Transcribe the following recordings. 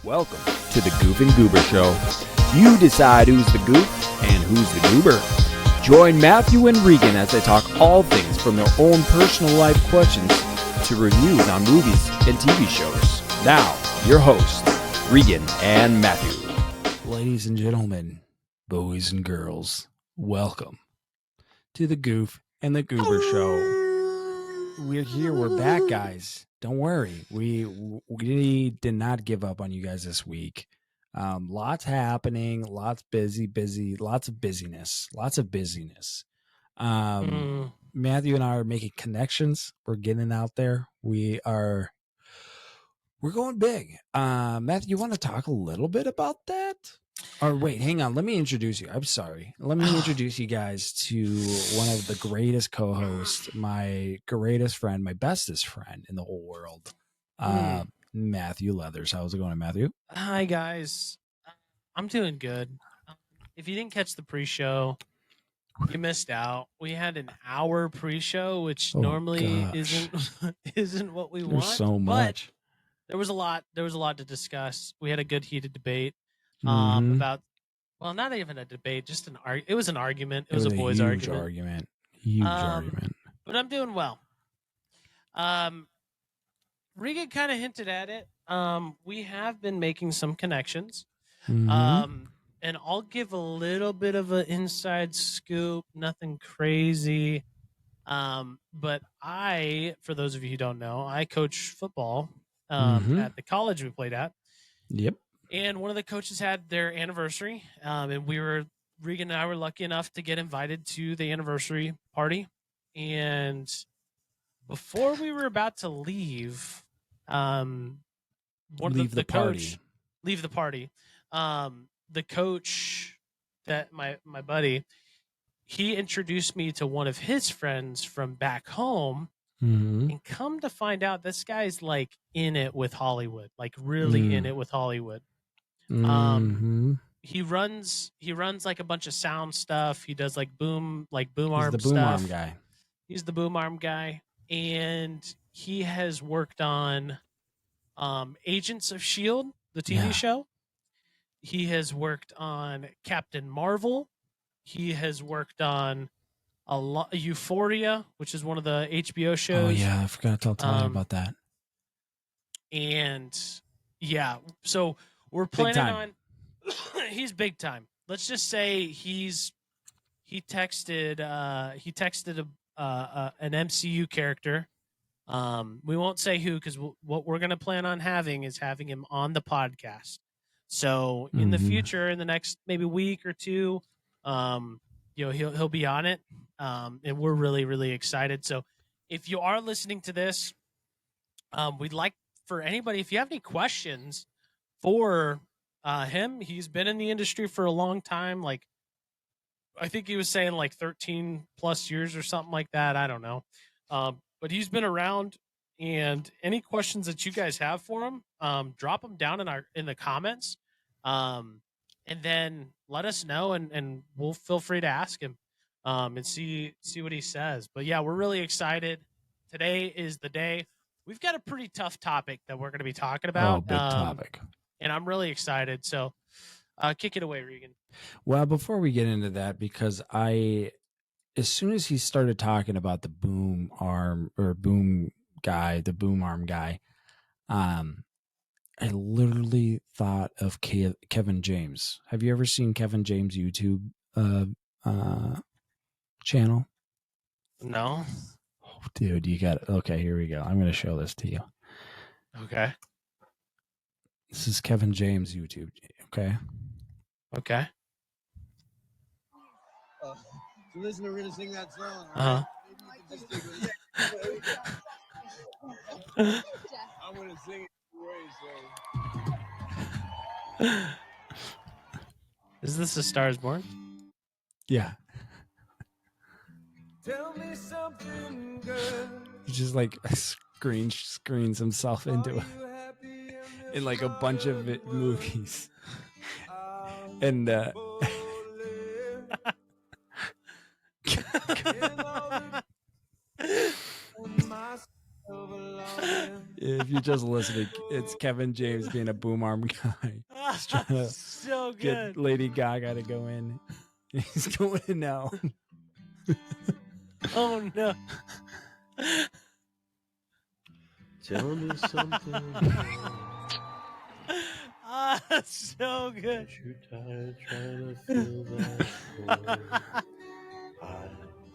Welcome to the Goof and Goober Show. You decide who's the goof and who's the goober. Join Matthew and Regan as they talk all things from their own personal life questions to reviews on movies and TV shows. Now, your hosts, Regan and Matthew. Ladies and gentlemen, boys and girls, welcome to the Goof and the Goober Show. We're here. We're back, guys. Don't worry. We did not give up on you guys this week. Lots happening. Lots busy. Lots of busyness. Matthew and I are making connections. We're getting out there. We're going big. Matthew, you want to talk a little bit about that? Or wait, hang on. Let me introduce you. I'm sorry. Let me introduce you guys to one of the greatest co-hosts, my greatest friend, my bestest friend in the whole world, Matthew Leathers. How's it going, Matthew? Hi, guys. I'm doing good. If you didn't catch the pre-show, you missed out. We had an hour pre-show, which normally isn't what we want. So much. But there was a lot to discuss. We had a good heated debate about, well, not even a debate, just it was an argument. It was a boys' argument. Huge argument. But I'm doing well. Regan kind of hinted at it. We have been making some connections. And I'll give a little bit of an inside scoop, nothing crazy. But for those of you who don't know, I coach football at the college we played at. Yep. And one of the coaches had their anniversary. And Regan and I were lucky enough to get invited to the anniversary party. And before we were about to leave, the coach that my buddy, he introduced me to one of his friends from back home. And come to find out, this guy's like in it with Hollywood, like really in it with Hollywood. He runs like a bunch of sound stuff. He does like boom arm stuff. He's the boom arm guy. And he has worked on Agents of S.H.I.E.L.D., the TV show. He has worked on Captain Marvel. He has worked on Euphoria, which is one of the HBO shows. Oh, yeah. I forgot to tell you about that. And, yeah. So we're planning on... he's big time. Let's just say he texted an MCU character. We won't say who, because what we're going to plan on having is having him on the podcast. So in the future, in the next maybe week or two, he'll be on it. And we're really, really excited. So if you are listening to this, we'd like for anybody, if you have any questions for him, he's been in the industry for a long time. Like, I think he was saying like 13 plus years or something like that. I don't know. But he's been around, and any questions that you guys have for him, drop them down in the comments. And then let us know, and we'll feel free to ask him, and see what he says. But yeah, we're really excited. Today is the day. We've got a pretty tough topic that we're going to be talking about. Oh, big topic. And I'm really excited. So kick it away, Regan. Well, before we get into that, because as soon as he started talking about the boom arm guy, I literally thought of Kevin James. Have you ever seen Kevin James' YouTube channel? No. Oh, dude, you got it. Okay, here we go. I'm going to show this to you. Okay. This is Kevin James' YouTube. Okay. Okay. So listen, we're gonna sing that song. Uh-huh. I'm gonna sing it away. Is this A Star Is Born? Yeah. Tell me something good. He just like screens himself into it in like a bunch of movies. And If you're just listening, it's Kevin James being a boom arm guy. He's trying to So get good. Lady Gaga to go in. He's going in now. Oh no. Tell me something. That's so good. You're tired trying to fill that void.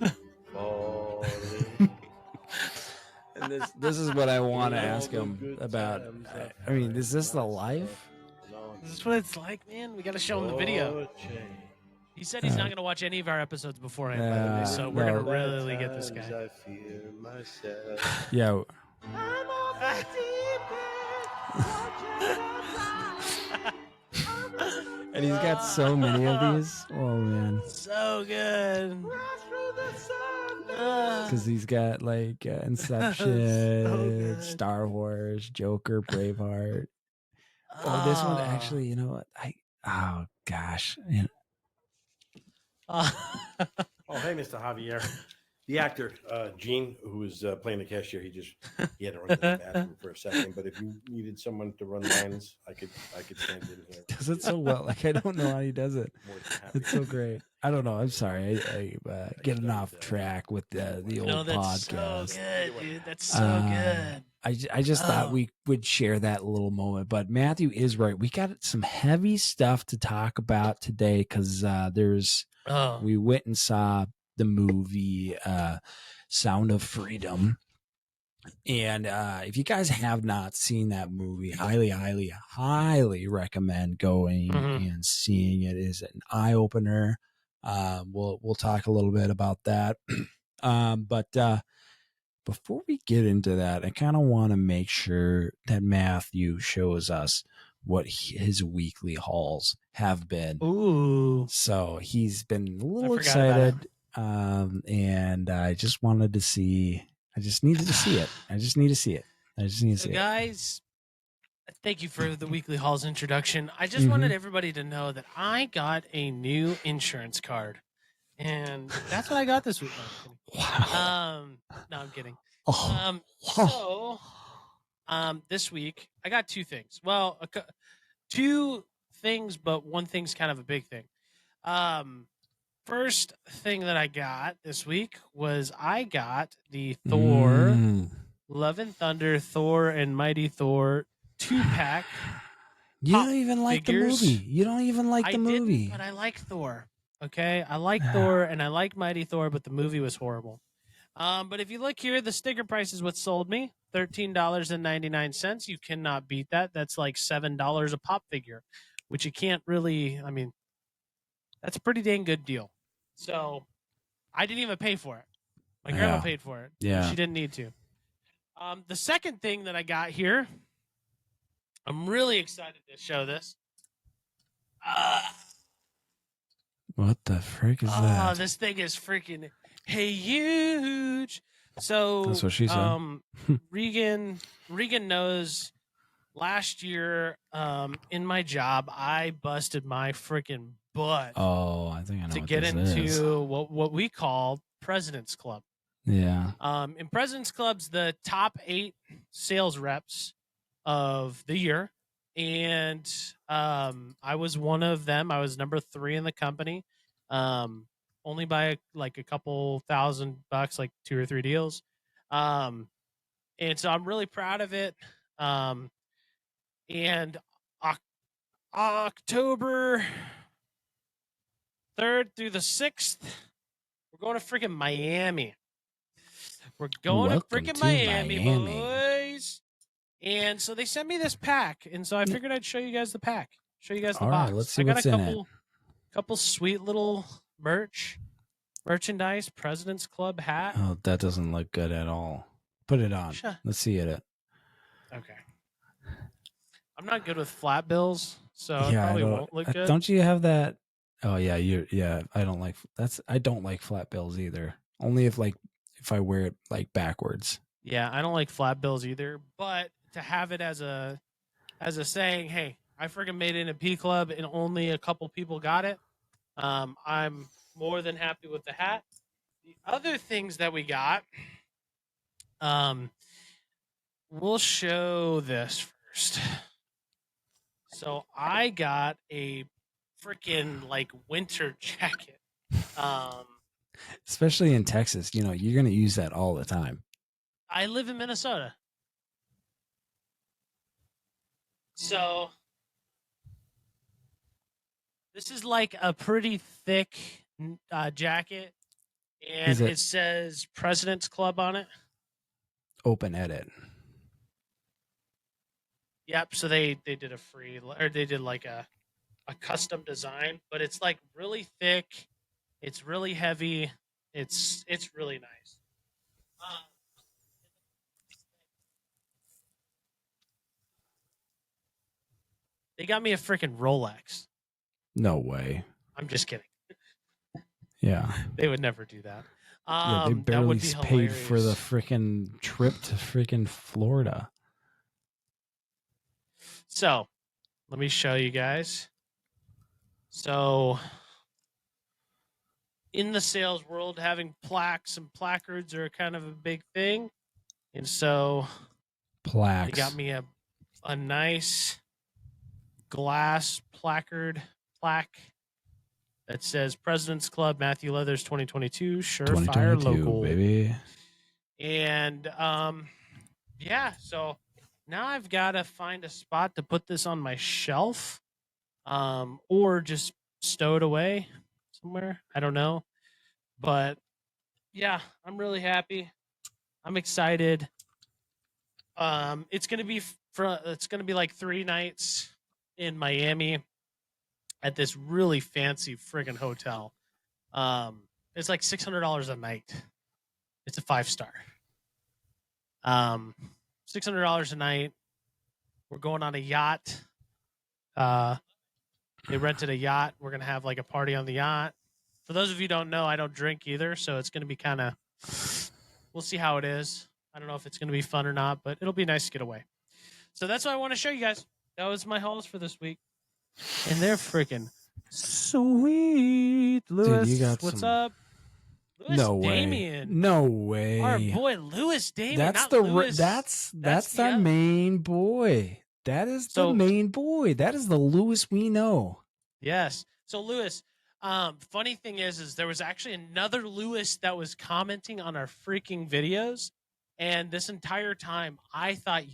I'm falling. And this is what I want to In all ask the him good about. times I mean, find is this the myself life? longing This is what it's like, man. We got to show him the video. for a change. He said he's not going to watch any of our episodes beforehand, by the way, so we're no. going to really get this guy. I fear myself. Yeah. And he's got so many of these. Oh man. So good. Because he's got like Inception, Star Wars, Joker, Braveheart. Oh, this one actually, you know what? Oh gosh. Oh, hey, Mr. Javier. The actor, Gene, who was playing the cashier, he had to run to the bathroom for a second. But if you needed someone to run lines, I could stand in here. Does it so well. Like I don't know how he does it. More than happy. It's so great. I don't know. I'm sorry. I getting off track with the old that's podcast. so good, dude. That's so good. I just thought we would share that little moment. But Matthew is right. We got some heavy stuff to talk about today because we went and saw the movie Sound of Freedom. And if you guys have not seen that movie, highly recommend going and seeing it. It is an eye opener. We'll talk a little bit about that. But before we get into that, I kind of want to make sure that Matthew shows us what his weekly hauls have been. Ooh. So he's been a little excited. And I just wanted to see. I just needed to see it. So guys, thank you for the weekly hauls introduction. I just wanted everybody to know that I got a new insurance card, and that's what I got this week. No, I'm kidding. Wow. So this week I got two things. Well, two things, but one thing's kind of a big thing. First thing that I got this week was I got the Thor, Love and Thunder, Thor and Mighty Thor 2-pack. You don't even like figures. the movie. You don't even like the movie. Didn't, but I like Thor. Okay, I like Thor and I like Mighty Thor, but the movie was horrible. But if you look here, the sticker price is what sold me, $13.99. You cannot beat that. That's like $7 a pop figure, which you can't really. I mean, that's a pretty dang good deal. So I didn't even pay for it. My grandma paid for it. Yeah. She didn't need to. The second thing that I got here, I'm really excited to show this. What the frick is that? Oh, this thing is freaking huge. So that's what she said. Regan knows last year in my job, I busted my freaking butt. Oh, I think I know to what get this into is. what we call President's Club. Yeah. In President's Club's the top 8 sales reps of the year, and I was one of them. I was number 3 in the company, only by like a couple $1,000, like 2 or 3 deals. And so I'm really proud of it. And October 3rd through the 6th, we're going to freaking Miami. We're going to freaking Miami, boys. And so they sent me this pack, and so I figured I'd show you guys the pack. Show you guys the box. Right, let's see I got what's a in it. couple sweet little merchandise, President's Club hat. Oh, that doesn't look good at all. Put it on. Let's see it. Okay. I'm not good with flat bills, so it probably won't look good. Don't you have that? Oh yeah, I don't like flat bills either. Only if I wear it like backwards. Yeah, I don't like flat bills either. But to have it as a saying, hey, I freaking made it in a P Club and only a couple people got it. I'm more than happy with the hat. The other things that we got, we'll show this first. So I got a freaking like winter jacket. Especially in Texas, you know, you're going to use that all the time. I live in Minnesota. So this is like a pretty thick jacket, and it says President's Club on it. Open edit. Yep. So they did a free, or they did like a custom design, but it's like really thick. It's really heavy. It's really nice. They got me a freaking Rolex. No way. I'm just kidding. Yeah. They would never do that. Yeah, they that barely would be paid for the hilarious. freaking trip to freaking Florida. So, let me show you guys. So, in the sales world, having plaques and placards are kind of a big thing. And so, Plaques. they got me a nice glass plaque that says President's Club, Matthew Leathers 2022, Surefire 2022, Local. baby. And yeah, so now I've got to find a spot to put this on my shelf, or just stow it away somewhere. I don't know. But yeah, I'm really happy. I'm excited. It's gonna be like 3 nights in Miami at this really fancy friggin' hotel. It's like $600 a night. It's a 5-star. $600 a night. We're going on a yacht. They rented a yacht. We're gonna have like a party on the yacht. For those of you who don't know, I don't drink either, so it's gonna be kind of. We'll see how it is. I don't know if it's gonna be fun or not, but it'll be nice to get away. So that's what I want to show you guys. That was my hauls for this week, and they're freaking sweet. Lewis, Dude, you got what's some... up? Lewis No way. Damien. No way. Our boy Lewis Damien. That's not the Lewis. that's our main boy. That is the main boy. That is the Lewis we know. Yes. So Lewis, funny thing is there was actually another Lewis that was commenting on our freaking videos, and this entire time I thought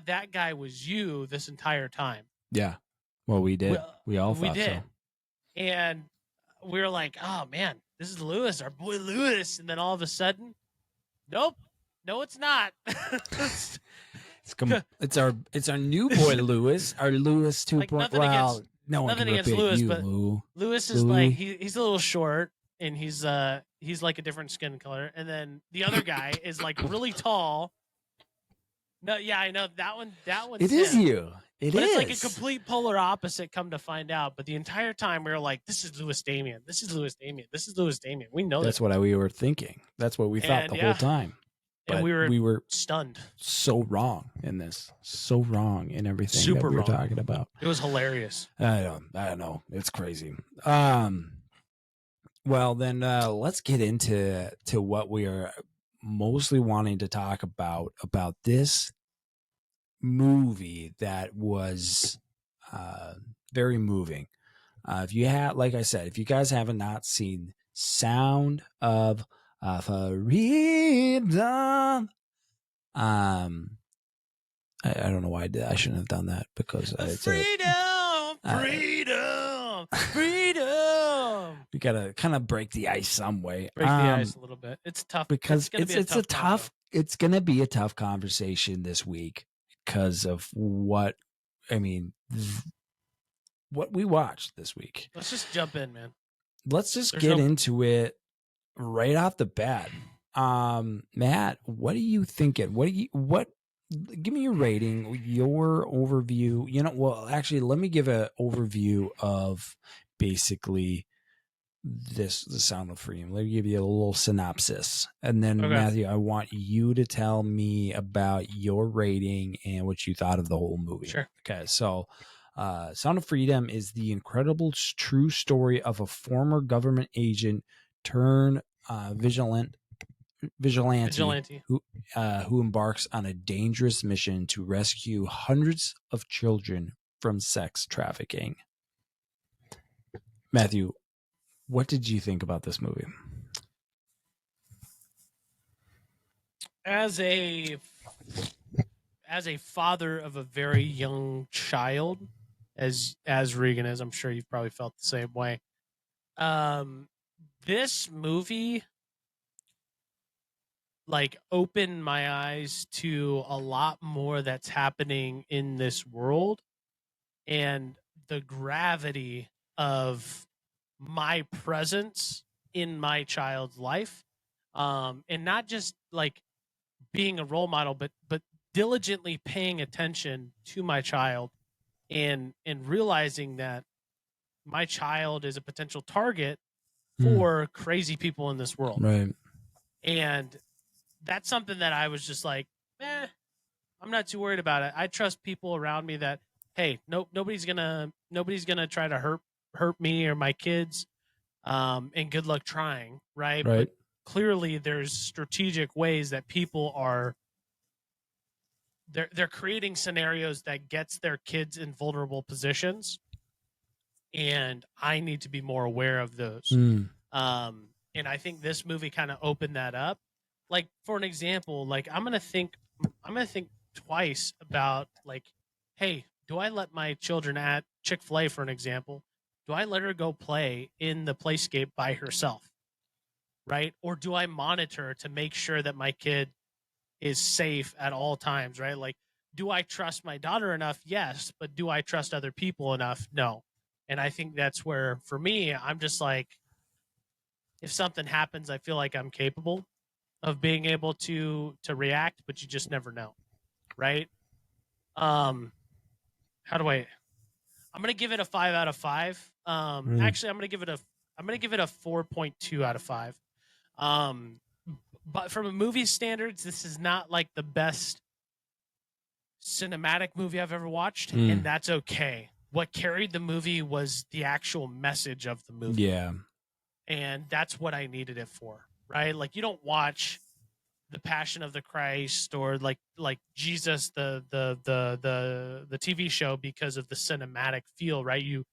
that guy was you this entire time. Yeah. Well, we did. We all thought so. And we were like, oh man, this is Lewis, our boy Lewis. And then all of a sudden, nope, no, it's not. It's our new boy Lewis, our Lewis 2.0. Like, nothing against Lewis, but Lewis is like he's a little short, and he's like a different skin color. And then the other guy is like really tall. No, yeah, I know that one. It is you. It's like a complete polar opposite. Come to find out, but the entire time we were like, "This is Lewis Damien. This is Lewis Damien. This is Lewis Damien." We know that's what we were thinking. That's what we thought the whole time. But and we were stunned. So wrong in this. So wrong in everything that we were talking about. It was hilarious. I don't know. It's crazy. Well, then let's get into what we are mostly wanting to talk about this movie that was very moving. If you have, like I said, if you guys haven't not seen Sound of Freedom, I don't know why I did. I shouldn't have done that because it's freedom. You gotta kind of break the ice some way. Break the ice a little bit. It's tough because it's gonna be a tough conversation this week because of what we watched this week. Let's just jump in, man. Let's just get into it right off the bat. Matt, what are you thinking? Give me your rating, your overview. Well, actually, let me give an overview of basically the Sound of Freedom. Let me give you a little synopsis. And then, Matthew, I want you to tell me about your rating and what you thought of the whole movie. Sure. Okay, so Sound of Freedom is the incredible true story of a former government agent turned vigilant Vigilante. who embarks on a dangerous mission to rescue hundreds of children from sex trafficking. Matthew, what did you think about this movie? As a father of a very young child, as Regan is, I'm sure you've probably felt the same way. This movie like opened my eyes to a lot more that's happening in this world and the gravity of my presence in my child's life, and not just like being a role model, but diligently paying attention to my child and realizing that my child is a potential target for crazy people in this world. Right. And that's something that I was just like, I'm not too worried about it. I trust people around me that, hey, nobody's gonna try to hurt me or my kids. And good luck trying, right? Right. But clearly there's strategic ways that people are they're creating scenarios that gets their kids in vulnerable positions, and I need to be more aware of those. And I think this movie kind of opened that up. Like, for an example, like I'm gonna think twice about like, hey, do I let my children at Chick-fil-A, for an example? Do I let her go play in the playscape by herself, right? Or do I monitor to make sure that my kid is safe at all times, right? Like, do I trust my daughter enough? Yes. But do I trust other people enough? No. And I think that's where, for me, I'm just like, if something happens, I feel like I'm capable of being able to react, but you just never know, right? How do I'm gonna give it a 5 out of 5. Actually, I'm gonna give it a 4.2 out of 5. But from a movie standards, this is not like the best cinematic movie I've ever watched, and that's okay. What carried the movie was the actual message of the movie. Yeah. And that's what I needed it for, right? Like, you don't watch The Passion of the Christ or like Jesus the TV show because of the cinematic feel, right? You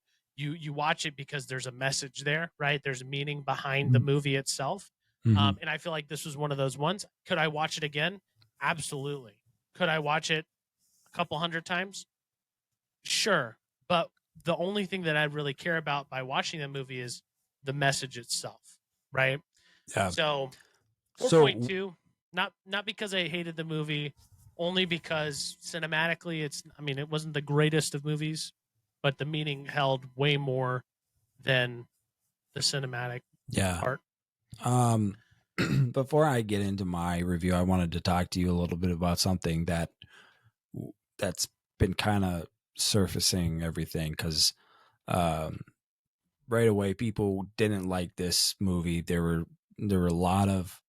watch it because there's a message there, right? There's meaning behind the movie itself. And I feel like this was one of those ones. Could I watch it again? Absolutely. Could I watch it a couple hundred times? Sure. But the only thing that I really care about by watching the movie is the message itself, right? Yeah. So 4.2, not because I hated the movie, only because cinematically it wasn't the greatest of movies, but the meaning held way more than the cinematic part. Before I get into my review, I wanted to talk to you a little bit about something that's been kind of surfacing everything, because right away people didn't like this movie. There were a lot of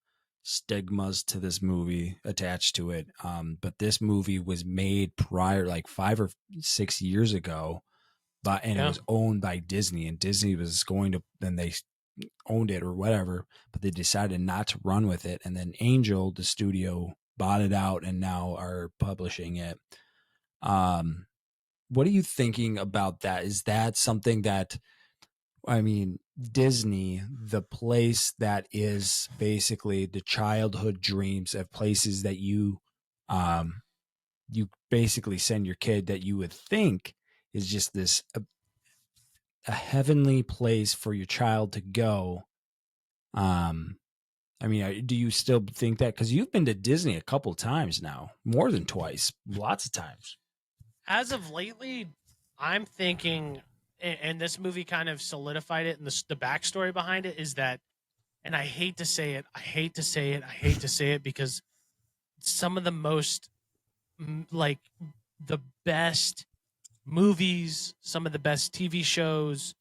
stigmas to this movie attached to it. But this movie was made prior, like 5 or 6 years ago, and it was owned by Disney, and Disney was going to, then they owned it or whatever, but they decided not to run with it. And then Angel, the studio, bought it out and now are publishing it. What are you thinking about that? Is that something that, Disney, the place that is basically the childhood dreams of places that you basically send your kid, that you would think is just this a heavenly place for your child to go. Do you still think that? Because you've been to Disney a couple of times now, more than twice, lots of times. As of lately, I'm thinking, and this movie kind of solidified it, and the backstory behind it is that, and I hate to say it because some of the most, like, the best movies, some of the best TV shows,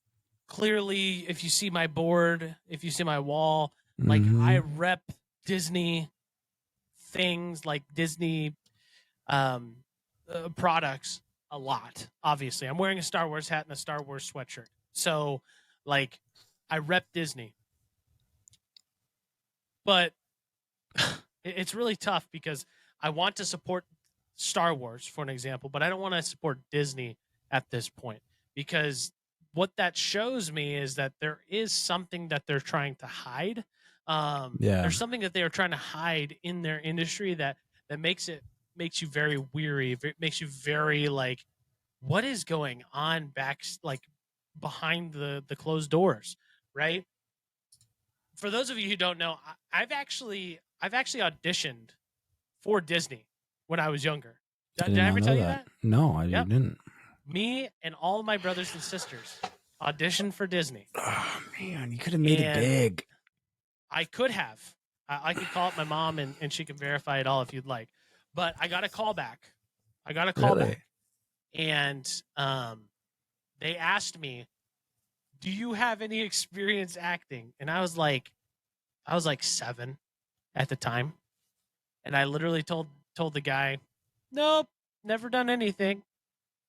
clearly, if you see my board, if you see my wall, like, I rep Disney things, like Disney products a lot. Obviously, I'm wearing a Star Wars hat and a Star Wars sweatshirt, so like I rep Disney. But it's really tough because I want to support Star Wars, for an example, but I don't want to support Disney at this point, because what that shows me is that there is something that they're trying to hide. Yeah. There's something that they are trying to hide in their industry that makes you very weary. Makes you very like, what is going on back, like behind the closed doors, right? For those of you who don't know, I've actually auditioned for Disney when I was younger. I Did did I not ever know tell you that. that? No, I Yep. didn't. Me and all my brothers and sisters auditioned for Disney. Oh man, you could have made it And big. I could have. I could call up my mom and she can verify it all if you'd like. But I got a call back. Really? And they asked me, "Do you have any experience acting?" And I was like 7 at the time. And I literally told the guy, "Nope, never done anything."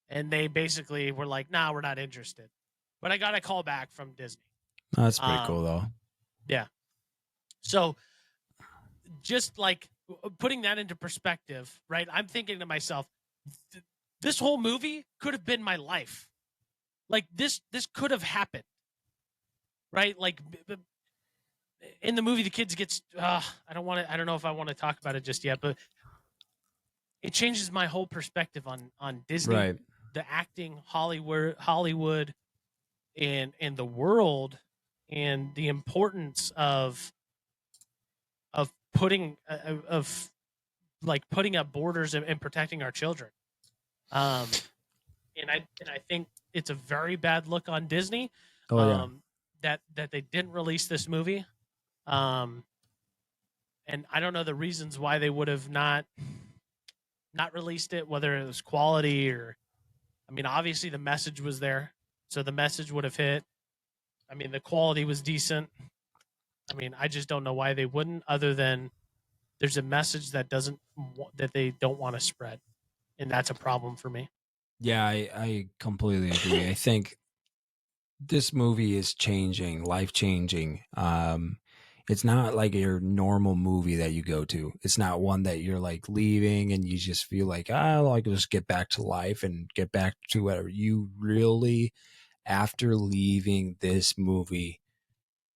And they basically were like, "Nah, we're not interested." But I got a call back from Disney. Oh, that's pretty cool though. Yeah. So just like putting that into perspective, right? I'm thinking to myself, this whole movie could have been my life. Like this could have happened, right? Like in the movie, the kids gets. I don't know if I want to talk about it just yet, but it changes my whole perspective on Disney, Right. the acting, Hollywood, and the world, and the importance of putting putting up borders and protecting our children. And I think it's a very bad look on Disney. Oh yeah. That they didn't release this movie. And I don't know the reasons why they would have not released it, whether it was quality or, I mean, obviously the message was there, so the message would have hit. I mean, the quality was decent. I mean, I just don't know why they wouldn't, other than there's a message that they don't want to spread, and that's a problem for me. Yeah, I completely agree. I think this movie is changing, life changing. It's not like your normal movie that you go to. It's not one that you're like leaving and you just feel like, oh, I can just get back to life and get back to whatever. You really, after leaving this movie,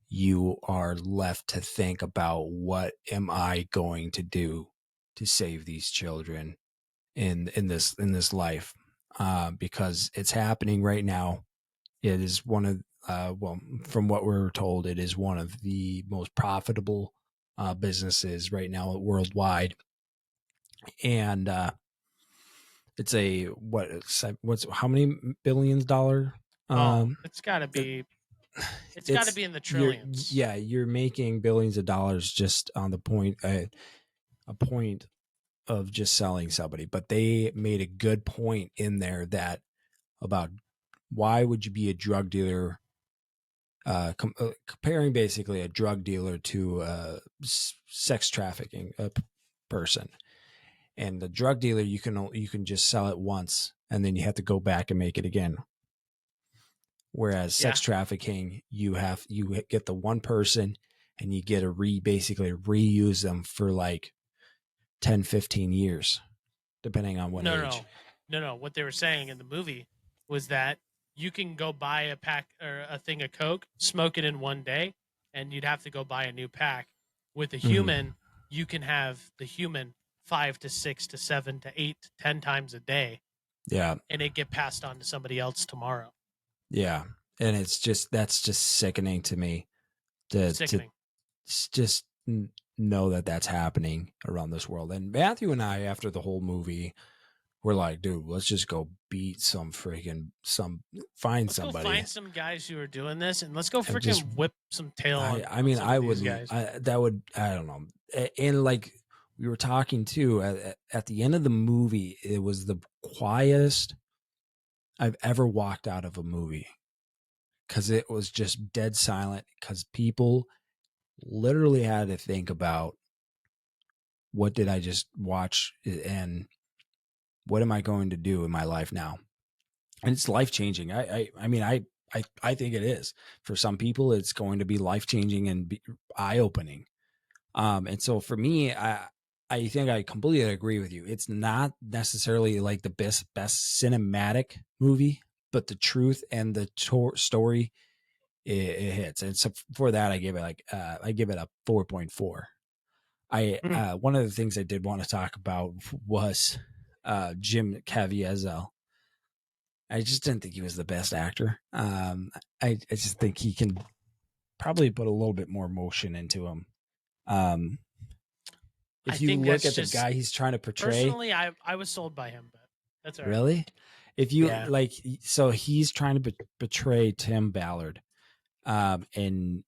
you are left to think about, what am I going to do to save these children in this life? Because it's happening right now. It is one of from what we're told, it is one of the most profitable businesses right now worldwide, and it's what's how many $billions? It's got to be. It's got to be in the trillions. You're making billions of dollars just on the point, a point of just selling somebody. But they made a good point in there that about why would you be a drug dealer, comparing basically a drug dealer to a sex trafficking person. And the drug dealer, you can just sell it once and then you have to go back and make it again. Whereas sex trafficking, you get the one person and you get to basically reuse them for like 10, 15 years, depending on what age. No. What they were saying in the movie was that you can go buy a pack or a thing of Coke, smoke it in one day, and you'd have to go buy a new pack. With a human, you can have the human 5 to 6 to 7 to 8 to 10 times a day. Yeah. And it get passed on to somebody else tomorrow. Yeah. And that's just sickening to me to just know that that's happening around this world. And Matthew and I, after the whole movie, we're like, dude, let's just go beat find somebody. Let's go find some guys who are doing this, and let's go freaking whip some tail. I mean, I would, I don't know. And like we were talking too, at the end of the movie, it was the quietest I've ever walked out of a movie, because it was just dead silent, because people literally had to think about, what did I just watch, and what am I going to do in my life now? And it's life changing. I mean, I think it is. For some people, it's going to be life changing and eye opening. And so for me, I think I completely agree with you. It's not necessarily like the best cinematic movie, but the truth and the story, it hits. And so for that, I give it I give it a 4.4. One of the things I did want to talk about was Jim Caviezel. I just didn't think he was the best actor. I just think he can probably put a little bit more emotion into him. If you look at the guy he's trying to portray, personally, I was sold by him, but that's all right. Really? If you like, so he's trying to portray Tim Ballard, and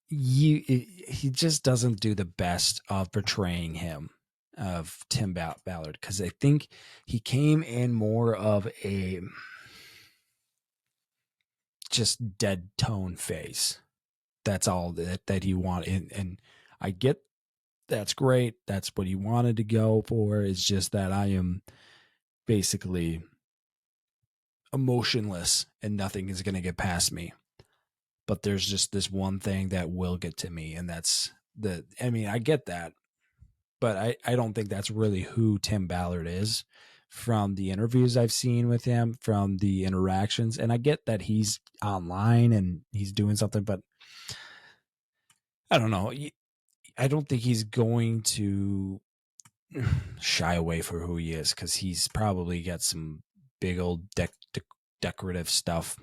he just doesn't do the best of portraying him, of Tim Ballard, because I think he came in more of a just dead tone face. That's all that he wanted, and I get that's great. That's what he wanted to go for. It's just that I am basically emotionless and nothing is going to get past me. But there's just this one thing that will get to me, and that's I get that, but I don't think that's really who Tim Ballard is from the interviews I've seen with him, from the interactions. And I get that he's online and he's doing something, but I don't know. I don't think he's going to shy away from who he is, because he's probably got some big old decorative stuff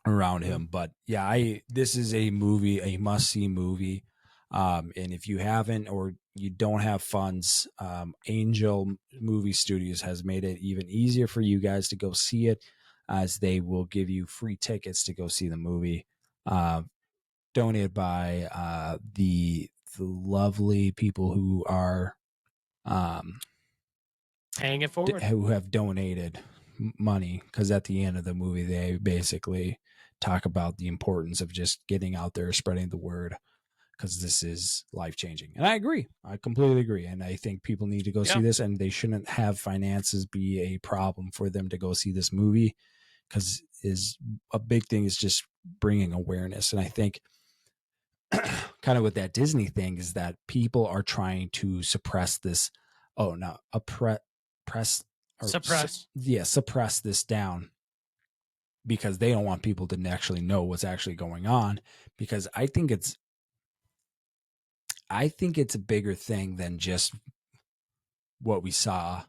around him. But yeah, this is a must-see movie. And if you haven't, or you don't have funds, Angel Movie Studios has made it even easier for you guys to go see it, as they will give you free tickets to go see the movie, donated by the lovely people who are paying it forward, who have donated money, because at the end of the movie they basically talk about the importance of just getting out there, spreading the word, because this is life-changing. And I agree. I completely agree. And I think people need to go see this, and they shouldn't have finances be a problem for them to go see this movie, because is a big thing is just bringing awareness. And I think kind of with that Disney thing is that people are trying to suppress this. Oh, no, suppress this down, because they don't want people to actually know what's actually going on, because I think it's a bigger thing than just what we saw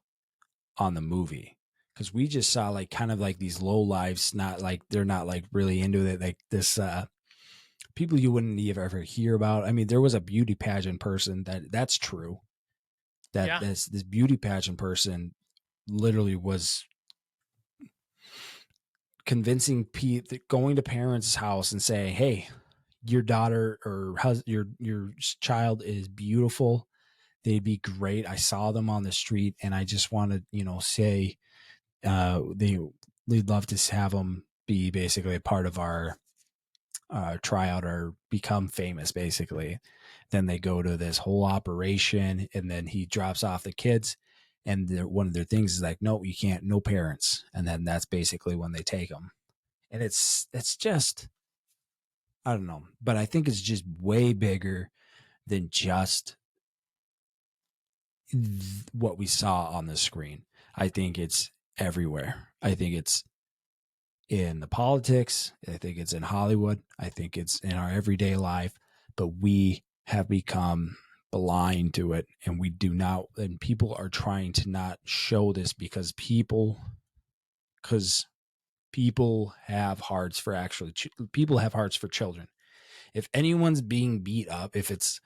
on the movie, because we just saw like kind of like these low lives, not like they're not like really into it, like this people you wouldn't even ever hear about. I mean, there was a beauty pageant person that's true, that this beauty pageant person literally was convincing people, going to parents' house and saying, hey, your daughter or your child is beautiful, they'd be great, I saw them on the street, and I just want to say they'd love to have them be basically a part of our tryout or become famous, basically. Then they go to this whole operation, and then he drops off the kids, and one of their things is like, no, you can't, no parents. And then that's basically when they take them. And it's just, I don't know, but I think it's just way bigger than just what we saw on the screen. I think it's everywhere. I think it's in the politics. I think it's in Hollywood. I think it's in our everyday life, but we have become blind to it, and we do not, and people are trying to not show this, because people have hearts for people have hearts for children. If anyone's being beat up, if it's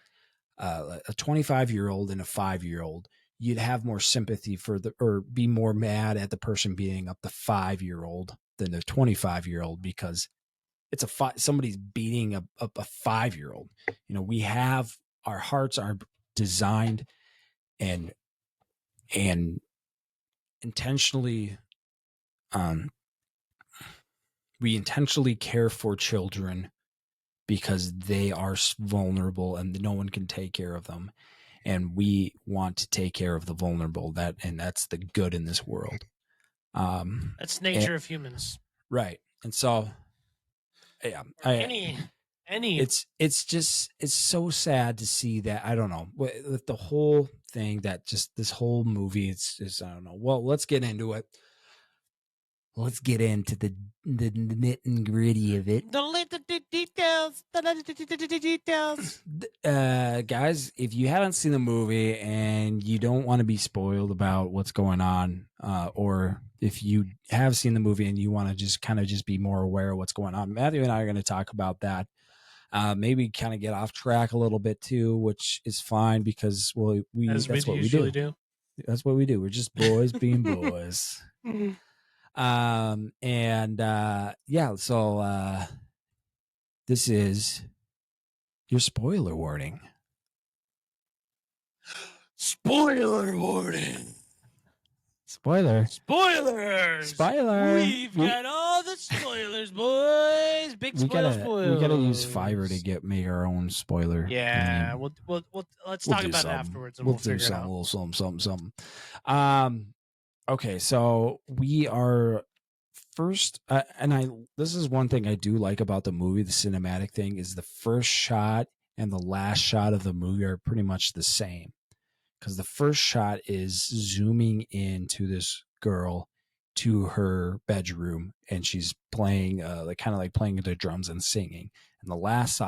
a 25-year-old and a 5-year-old, you'd have more sympathy or be more mad at the person beating up the 5-year-old than the 25-year-old, because it's somebody's beating up a 5-year-old. We have, our hearts are designed and intentionally, we intentionally care for children because they are vulnerable and no one can take care of them. And we want to take care of the vulnerable, and that's the good in this world. That's nature of humans. Right. And so, yeah, it's just it's so sad to see that. I don't know, with the whole thing, that just this whole movie, it's just, I don't know. Well, let's get into it. Let's get into the nit and gritty of it. The little details. The little details. Guys, if you haven't seen the movie and you don't want to be spoiled about what's going on, or if you have seen the movie and you want to just kind of just be more aware of what's going on, Matthew and I are going to talk about that. Maybe kind of get off track a little bit too, which is fine because that's what we do. That's what we do. We're just boys being boys. So this is your spoiler warning. Spoiler warning. Spoilers. We've got all the spoilers, boys. Big spoilers. We gotta use Fiverr to make our own spoiler. Yeah, let's talk about it afterwards, and we'll figure it out. A little something. Okay, so we are first, this is one thing I do like about the movie. The cinematic thing is the first shot and the last shot of the movie are pretty much the same, because the first shot is zooming into this girl to her bedroom, and she's playing like playing the drums and singing, and the last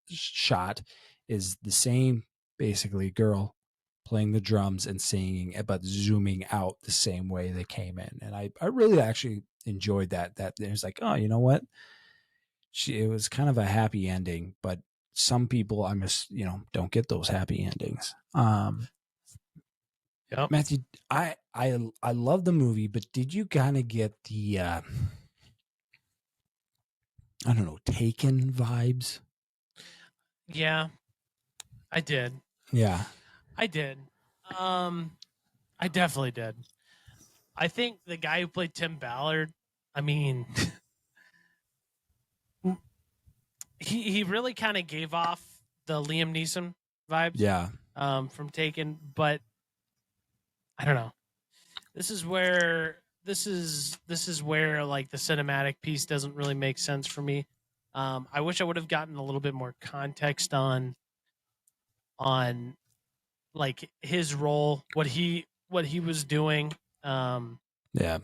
shot is the same, basically, girl playing the drums and singing, but zooming out the same way they came in. And I really actually enjoyed that there's like, oh, you know what, it was kind of a happy ending, but some people don't get those happy endings. Yep. Matthew, I love the movie, but did you kind of get the I don't know, Taken vibes? Yeah, I did. Yeah, I did. I definitely did. I think the guy who played Tim Ballard, I mean, he really kind of gave off the Liam Neeson vibes. Yeah. From Taken, but I don't know. This is where like the cinematic piece doesn't really make sense for me. I wish I would have gotten a little bit more context on like his role, what he was doing. Yeah.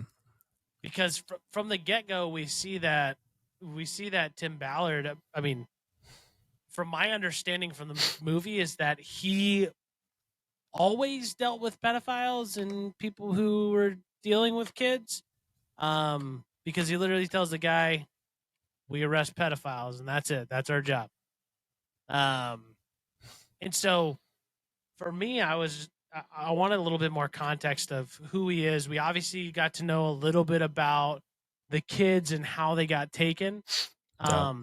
Because from the get-go, we see that Tim Ballard, I mean, from my understanding from the movie, is that he always dealt with pedophiles and people who were dealing with kids. Because he literally tells the guy, we arrest pedophiles, and that's it. That's our job. And so for me, I wanted a little bit more context of who he is. We obviously got to know a little bit about the kids and how they got taken. Yeah.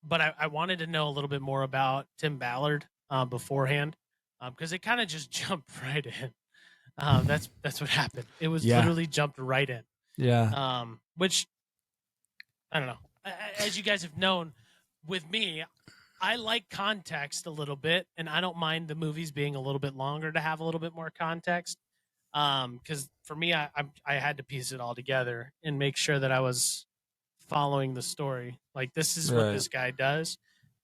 But I wanted to know a little bit more about Tim Ballard beforehand, because it kind of just jumped right in. That's what happened. It was literally jumped right in. Yeah. Which, I don't know. As you guys have known, with me, I like context a little bit, and I don't mind the movies being a little bit longer to have a little bit more context. Because for me, I had to piece it all together and make sure that I was following the story. Like, this is what this guy does.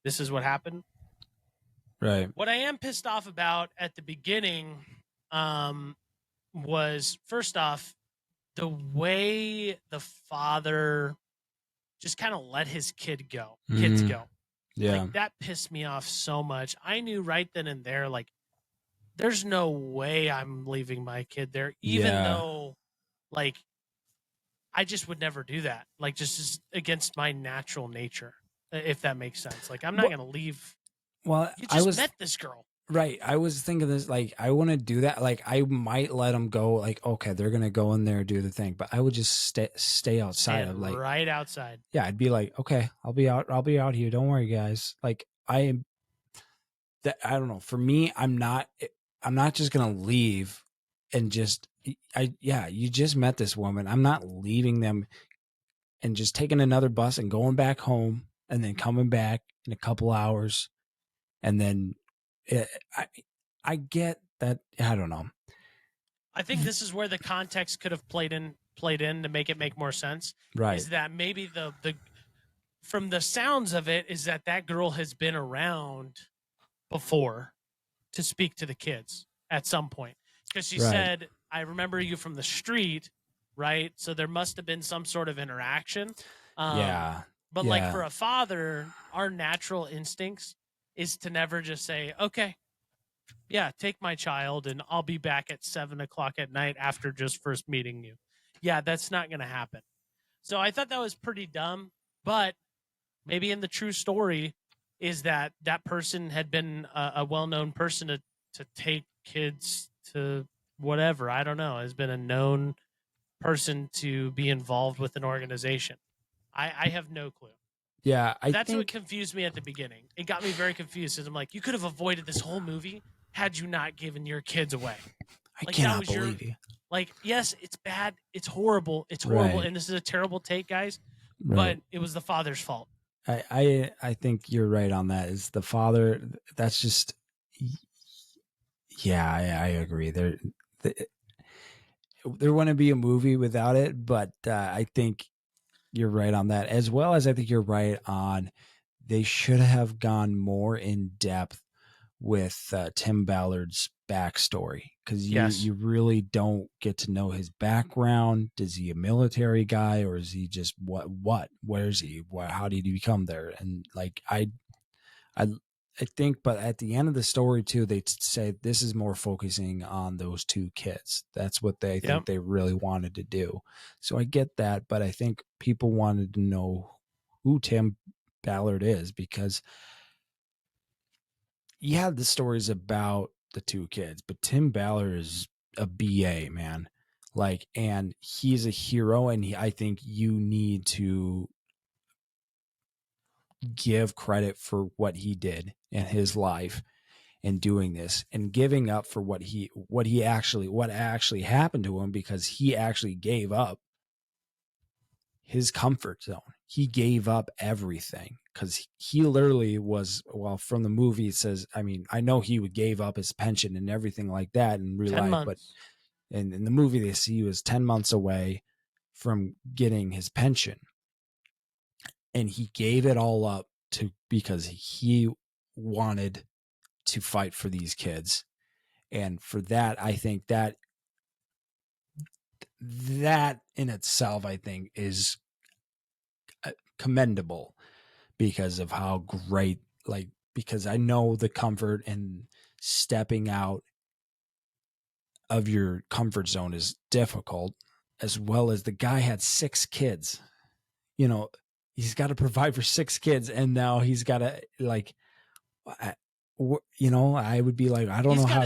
This is what happened. Right. What I am pissed off about at the beginning was, first off, the way the father just kind of let his kids go. Yeah. Like, that pissed me off so much. I knew right then and there, like, there's no way I'm leaving my kid there, even though, like, I just would never do that. Like, just against my natural nature, if that makes sense. Like, I'm not going to leave. Well, you just met this girl. Right. I was thinking this, like, I want to do that. Like, I might let them go. Like, okay, they're going to go in there and do the thing, but I would just stay outside. Of, like, right outside. Yeah. I'd be like, okay, I'll be out here. Don't worry, guys. Like, I don't know. For me, I'm not just going to leave and just, you just met this woman. I'm not leaving them and just taking another bus and going back home and then coming back in a couple hours. And then I get that. I don't know. I think this is where the context could have played in to make it make more sense. Right. Is that maybe the from the sounds of it is that girl has been around before to speak to the kids at some point, because she said, I remember you from the street, right? So there must have been some sort of interaction. But like for a father, our natural instincts is to never just say, okay, yeah, take my child and I'll be back at 7:00 at night after just first meeting you. Yeah, that's not going to happen. So I thought that was pretty dumb, but maybe in the true story is that person had been a well-known person to take kids to whatever. I don't know, has been a known person to be involved with an organization. I have no clue. Yeah, That's what confused me at the beginning. It got me very confused because I'm like, you could have avoided this whole movie had you not given your kids away. I cannot believe you. Like, yes, it's bad. It's horrible. It's horrible. Right. And this is a terrible take, guys. But it was the father's fault. I think you're right on that. Is the father? That's just. Yeah, I agree. There wouldn't be a movie without it, but I think you're right on that. As well as I think you're right on. They should have gone more in depth with Tim Ballard's backstory, because you really don't get to know his background. Is he a military guy, or is he just what where is he, how did he become there? And like I think, but at the end of the story too, they say this is more focusing on those two kids. That's what they think they really wanted to do. So I get that, but I think people wanted to know who Tim Ballard is, because the stories about the two kids, but Tim Ballard is a BA, man. Like, and he's a hero, and I think you need to give credit for what he did in his life in doing this, and giving up for what actually happened to him, because he actually gave up his comfort zone. He gave up everything, because he literally was, well, from the movie it says, I mean, I know he gave up his pension and everything like that in real life, months. But in the movie they see he was 10 months away from getting his pension, and he gave it all up because he wanted to fight for these kids. And for that, I think that in itself, I think, is commendable, because of how great, like, because I know the comfort and stepping out of your comfort zone is difficult, as well as the guy had 6 kids. You know, he's got to provide for 6 kids, and now he's got to, like, you know, I would be like, I don't know how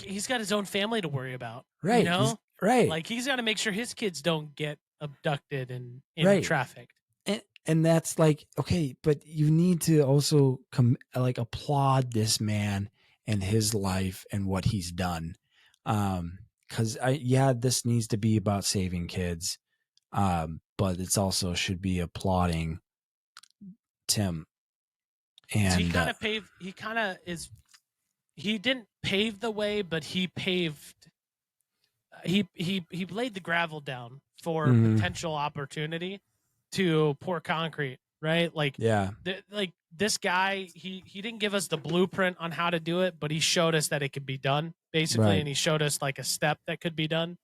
he's got his own family to worry about. Right. You know? Right. Like, he's got to make sure his kids don't get abducted and trafficked. And that's like, okay, but you need to also applaud this man and his life and what he's done. Cause this needs to be about saving kids. But it's also should be applauding Tim. And he didn't pave the way, but he laid the gravel down for potential opportunity to pour concrete, right? Like, this guy, he didn't give us the blueprint on how to do it, but he showed us that it could be done, basically. Right. And he showed us like a step that could be done.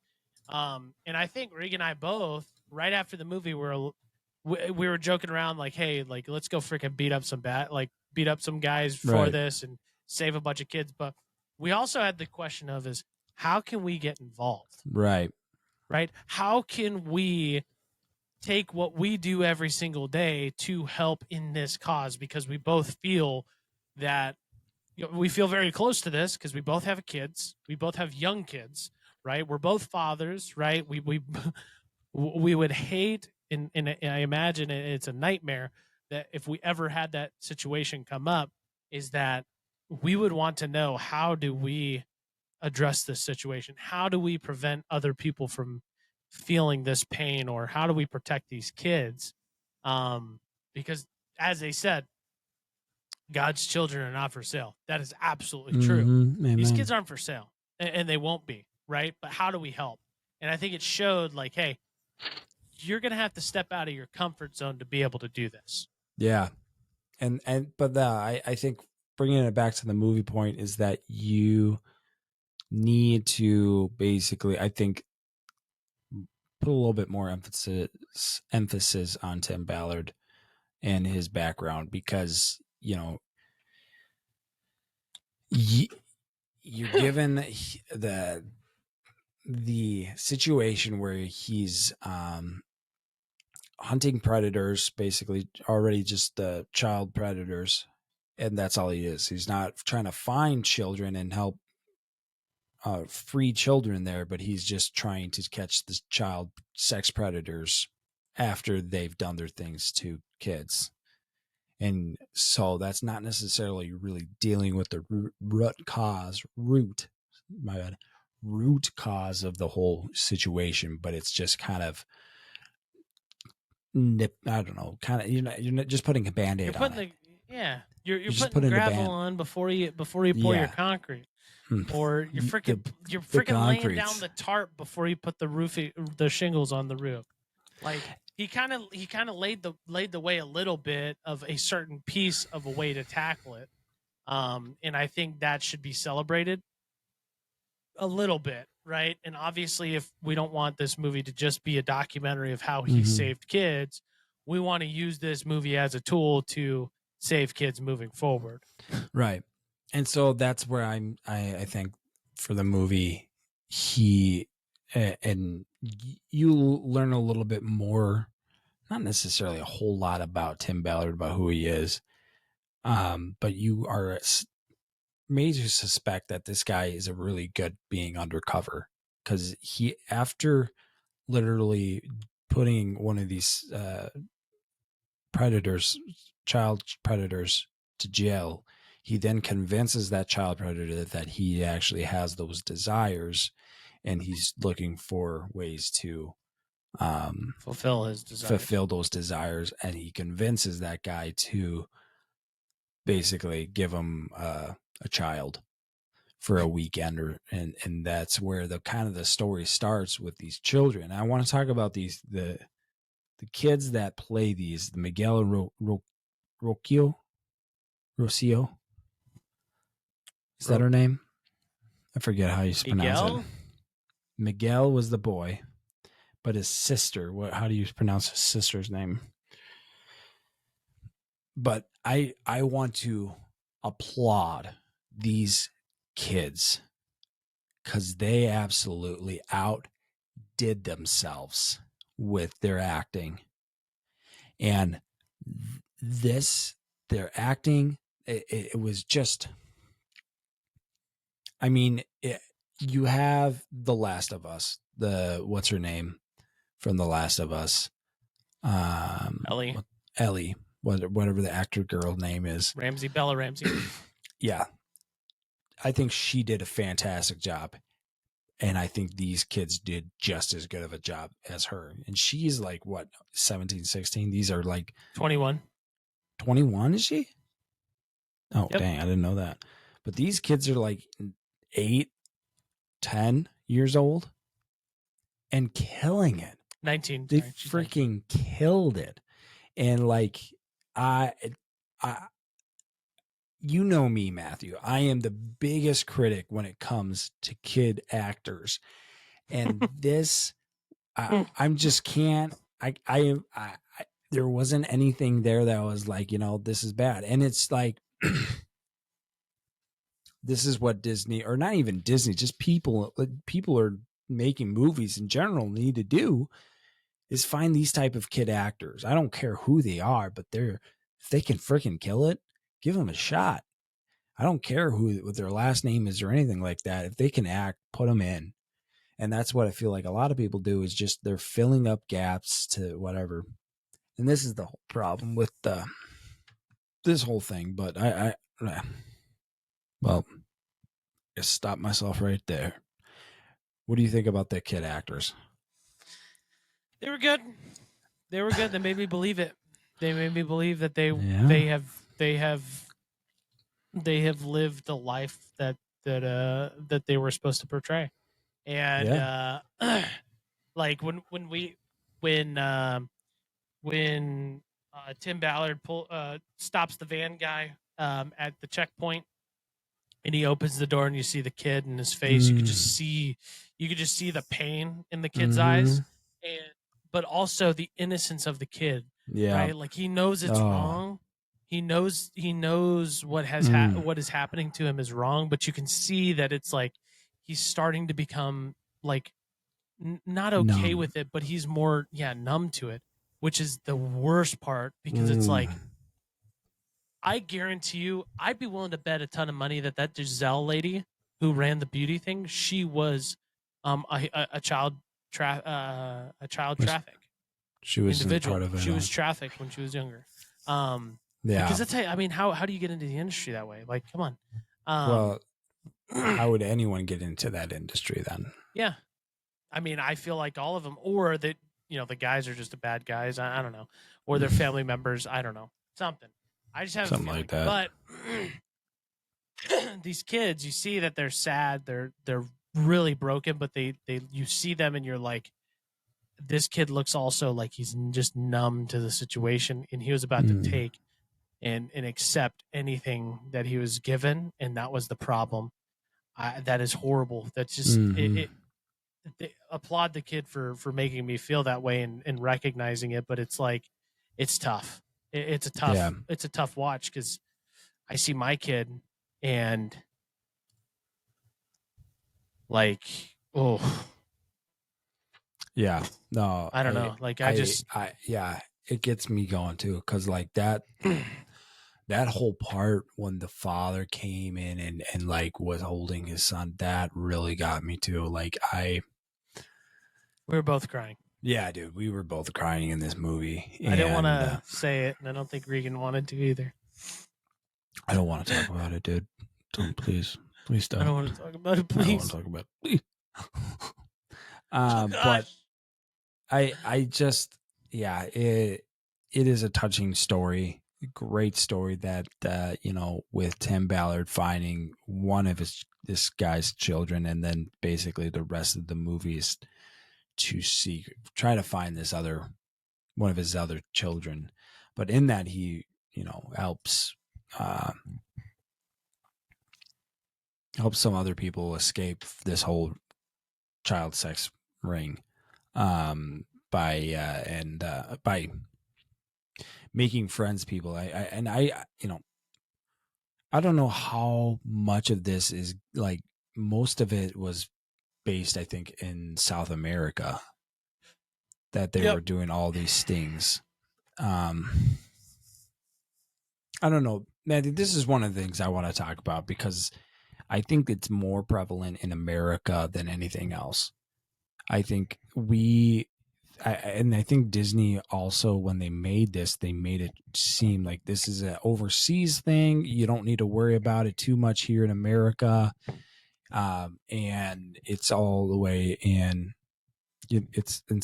And I think Regan and I both, right after the movie, we were joking around like, hey, like, let's go freaking beat up some guys for this and save a bunch of kids. But we also had the question of how can we get involved? Right. How can we take what we do every single day to help in this cause? Because we both feel that, we feel very close to this because we both have kids. We both have young kids, right? We're both fathers, right? We would hate, and I imagine it's a nightmare that if we ever had that situation come up, is that we would want to know, how do we address this situation? How do we prevent other people from feeling this pain, or how do we protect these kids? Because as they said, God's children are not for sale. That is absolutely true. Amen. These kids aren't for sale, and they won't be, right? But how do we help? And I think it showed, like, hey, you're going to have to step out of your comfort zone to be able to do this. Yeah. But I think bringing it back to the movie point is that you need to basically, I think, put a little bit more emphasis on Tim Ballard and his background, because you're given the situation where he's hunting predators, basically already just child predators, and that's all he is. He's not trying to find children and help free children there, but he's just trying to catch the child sex predators after they've done their things to kids. And so that's not necessarily really dealing with the root cause of the whole situation, but it's just kind of I don't know, kind of, you're not just putting a Band-Aid on it. You're just putting putting the gravel on before you pour your Yeah. concrete, or you're freaking laying down concretes. the tarp before you put the shingles on the roof. Like he kind of laid the way a little bit of a certain piece of a way to tackle it, and I think that should be celebrated a little bit, right? And obviously, if we don't want this movie to just be a documentary of how he saved kids, we want to use this movie as a tool to save kids moving forward. Right. And so that's where I think for the movie, he and you learn a little bit more, not necessarily a whole lot about Tim Ballard, about who he is, but you are made to suspect that this guy is a really good being undercover, because he, after literally putting one of these child predators, to jail, he then convinces that child predator that he actually has those desires, and he's looking for ways to fulfill those desires, and he convinces that guy to basically give him a child for a weekend, and that's where the kind of the story starts with these children. I want to talk about the kids that play these, the Miguel and Rocio. Is that her name? I forget how you pronounce it. Miguel was the boy, but his sister, how do you pronounce his sister's name? But I want to applaud these kids, because they absolutely outdid themselves with their acting. And their acting, it was just, I mean, you have The Last of Us, what's her name from The Last of Us? Ellie, whatever the actor girl name is. Bella Ramsey. Yeah. I think she did a fantastic job. And I think these kids did just as good of a job as her. And she's like, what, 17, 16? These are like 21. 21, is she? Oh, yep. Dang, I didn't know that. But these kids are like 8, 10 years old and killing it. 19. They freaking killed it. And like, you know me, Matthew. I am the biggest critic when it comes to kid actors, and this, I'm just can't. There wasn't anything there that was like, this is bad, and it's like, this is what Disney, or not even Disney, just people are making movies in general need to do, is find these type of kid actors. I don't care who they are, but if they can freaking kill it, give them a shot. I don't care what their last name is or anything like that. If they can act, put them in. And that's what I feel like a lot of people do, is just they're filling up gaps to whatever. And this is the whole problem with this whole thing. But well, just stop myself right there. What do you think about the kid actors? They were good. They made me believe it. They made me believe that they have lived the life that they were supposed to portray. And like when Tim Ballard stops the van guy at the checkpoint, and he opens the door, and you see the kid in his face. You could just see the pain in the kid's eyes, but also the innocence of the kid. Yeah. Right, like he knows it's wrong. He knows what what is happening to him is wrong, but you can see that it's like he's starting to become like not okay Numb. with it, but he's more numb to it, which is the worst part, because it's like, I guarantee you, I'd be willing to bet a ton of money that Giselle lady who ran the beauty thing, she was a child traffic. She was individual. part of it. She was trafficked when she was younger. Yeah. Because that's how do you get into the industry that way? Like, come on. Well, how would anyone get into that industry then? Yeah. I mean, I feel like all of them, or that, the guys are just bad guys. I don't know. Or their family members. I don't know. Something. I just have something like that. But these kids, you see that they're sad. They're really broken, but you see them and you're like, this kid looks also like he's just numb to the situation, and he was about to take and accept anything that he was given, and that was the problem. That is horrible. That's just they applaud the kid for making me feel that way and recognizing it, but it's like, it's tough. It's a tough watch, because I see my kid and like, yeah, no, I don't know. Like it gets me going too, because like that whole part when the father came in and like was holding his son, that really got me too. Like we were both crying. Yeah, dude, we were both crying in this movie. I didn't want to say it, and I don't think Regan wanted to either. I don't want to talk about it, dude. Don't, please don't. I don't want to talk about it, please. I don't want to talk about it, please. But I just, it is a touching story, great story that with Tim Ballard finding one of this guy's children, and then basically the rest of the movies to try to find one of his other children, but in that he helps some other people escape this whole child sex ring by making friends people. I don't know how much of this is, like, most of it was based, I think, in South America, that they were doing all these stings. I don't know, man. This is one of the things I want to talk about, because I think it's more prevalent in America than anything else. I think I think Disney also, when they made this, they made it seem like this is an overseas thing. You don't need to worry about it too much here in America. And it's all the way it's in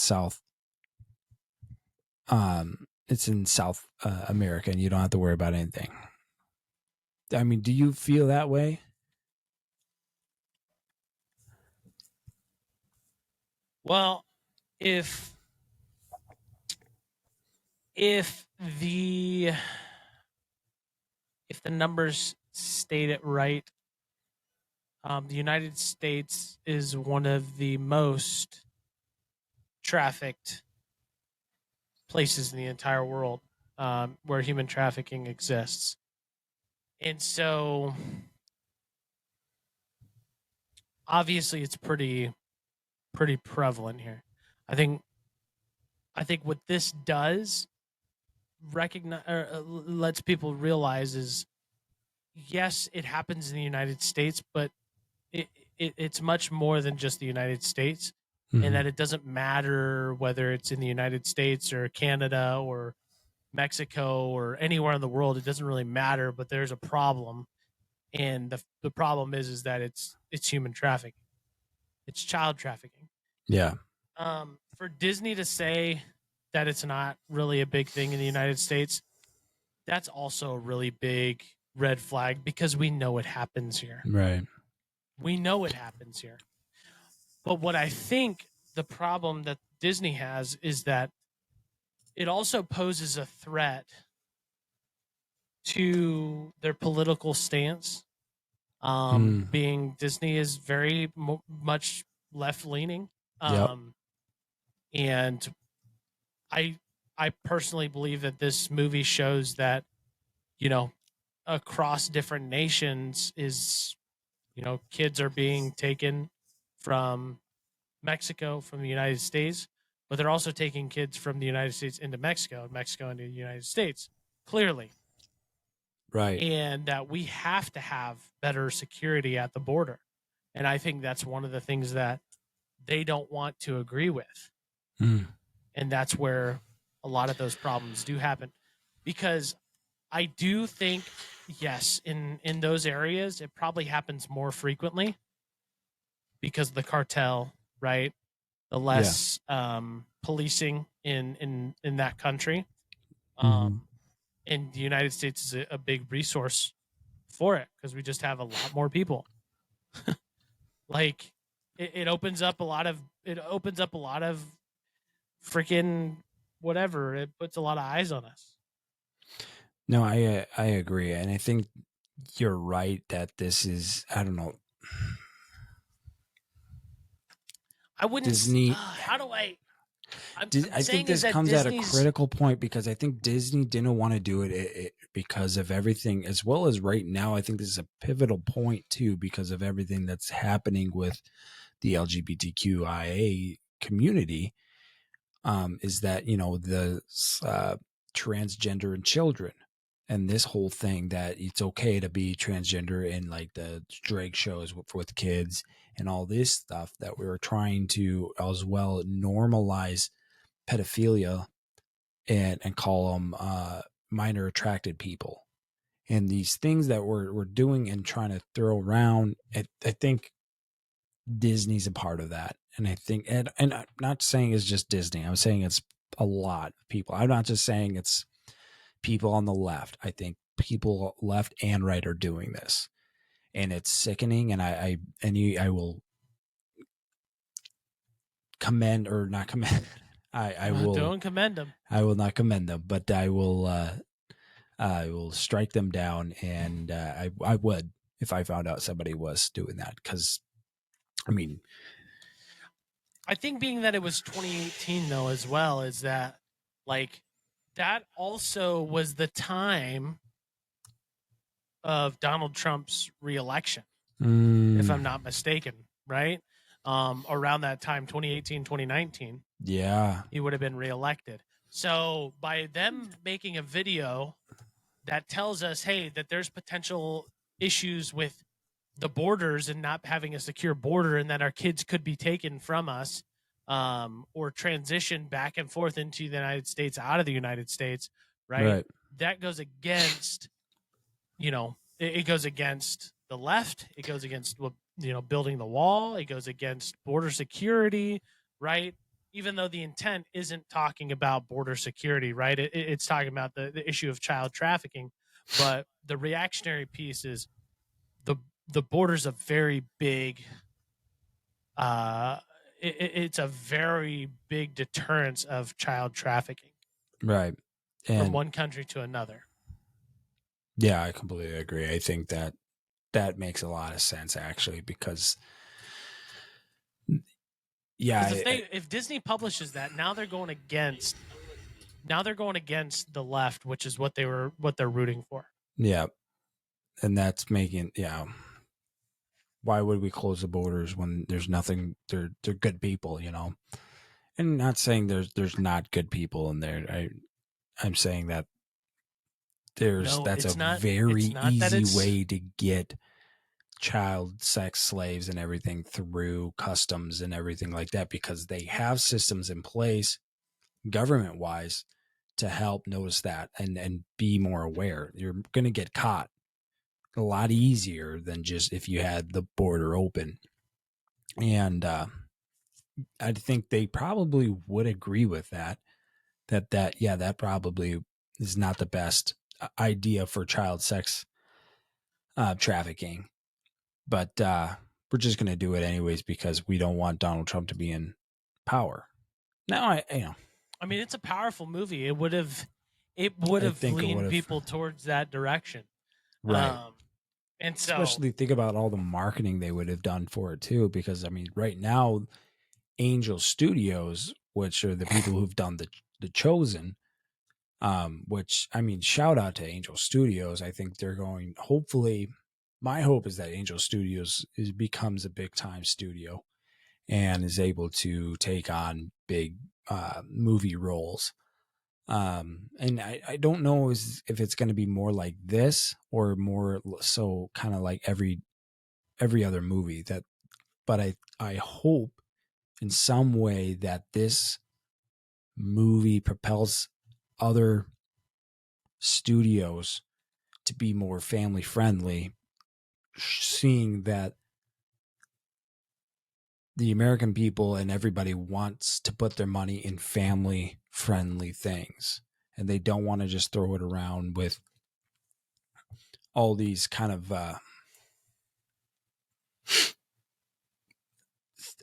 South America, and you don't have to worry about anything. I mean, do you feel that way? Well, if the numbers state it right, the United States is one of the most trafficked places in the entire world where human trafficking exists. And so obviously it's pretty prevalent here. I think what this does lets people realize is, yes, it happens in the United States, but it's much more than just the United States, and that it doesn't matter whether it's in the United States or Canada or Mexico or anywhere in the world. It doesn't really matter, but there's a problem, and the problem is that it's human trafficking. It's child trafficking. Yeah. For Disney to say that it's not really a big thing in the United States, that's also a really big red flag, because we know it happens here. Right. We know it happens here. But what I think the problem that Disney has is that it also poses a threat to their political stance. Being Disney is very much left leaning. Yep. And I personally believe that this movie shows that, you know, across different nations is, you know, kids are being taken from Mexico, from the United States, but they're also taking kids from the United States into Mexico, and Mexico into the United States, clearly. Right. And that we have to have better security at the border. And I think that's one of the things that they don't want to agree with. And that's where a lot of those problems do happen. Because I do think, yes, in those areas, it probably happens more frequently because of the cartel, right? The less policing in that country. And the United States is a big resource for it because we just have a lot more people. Like it opens up a lot of freaking whatever. It puts a lot of eyes on us. No, I agree, and I think you're right that this is, I don't know. I wouldn't. Disney. How do I? I think this comes at a critical point because I think Disney didn't want to do it because of everything, as well as right now. I think this is a pivotal point too because of everything that's happening with the LGBTQIA community. Is that, you know, the transgender and children, and this whole thing that it's okay to be transgender in like the drag shows with kids and all this stuff that we were trying to as well normalize pedophilia and call them minor attracted people, and these things that we're doing and trying to throw around. I think Disney's a part of that, and I think and I'm not saying it's just Disney. I'm saying it's a lot of people. I'm not just saying it's people on the left. I think people left and right are doing this, and it's sickening. And I will commend or not commend. I will don't commend them. I will not commend them, but I will strike them down, and I would if I found out somebody was doing that, because I mean, I think being that it was 2018 though as well, is that like that also was the time of Donald Trump's reelection, if I'm not mistaken, right? Around that time, 2018, 2019. Yeah. He would have been reelected. So by them making a video that tells us, hey, that there's potential issues with the borders and not having a secure border, and that our kids could be taken from us or transitioned back and forth into the United States, out of the United States, right? That goes against, you know, it goes against the left. It goes against, you know, building the wall. It goes against border security, right? Even though the intent isn't talking about border security, right? It's talking about the issue of child trafficking. But the reactionary piece is the border's a very big, it's a very big deterrence of child trafficking. Right. And from one country to another. Yeah, I completely agree. I think that makes a lot of sense, actually, because yeah, if Disney publishes that, now they're going against the left, which is what they're rooting for. Yeah. And that's making, why would we close the borders when there's nothing? They're good people, you know. And not saying there's not good people in there. I'm saying that that's a very easy way to get child sex slaves and everything through customs and everything like that, because they have systems in place government wise to help notice that and be more aware. You're going to get caught a lot easier than just if you had the border open. And I think they probably would agree with that probably is not the best idea for child sex trafficking. But we're just going to do it anyways because we don't want Donald Trump to be in power. Now, I mean, it's a powerful movie. It would have I think it leaned would've. people towards that direction. Right. And so Especially think about all the marketing they would have done for it too, because I mean, right now, Angel Studios, which are the people who've done the Chosen, which I mean, shout out to Angel Studios. I think they're going. Hopefully, my hope is that Angel Studios becomes a big time studio and is able to take on big movie roles. And I don't know if it's going to be more like this or more so kind of like every other movie that, but I hope in some way that this movie propels other studios to be more family friendly, seeing that the American people and everybody wants to put their money in family friendly things, and they don't want to just throw it around with all these kind of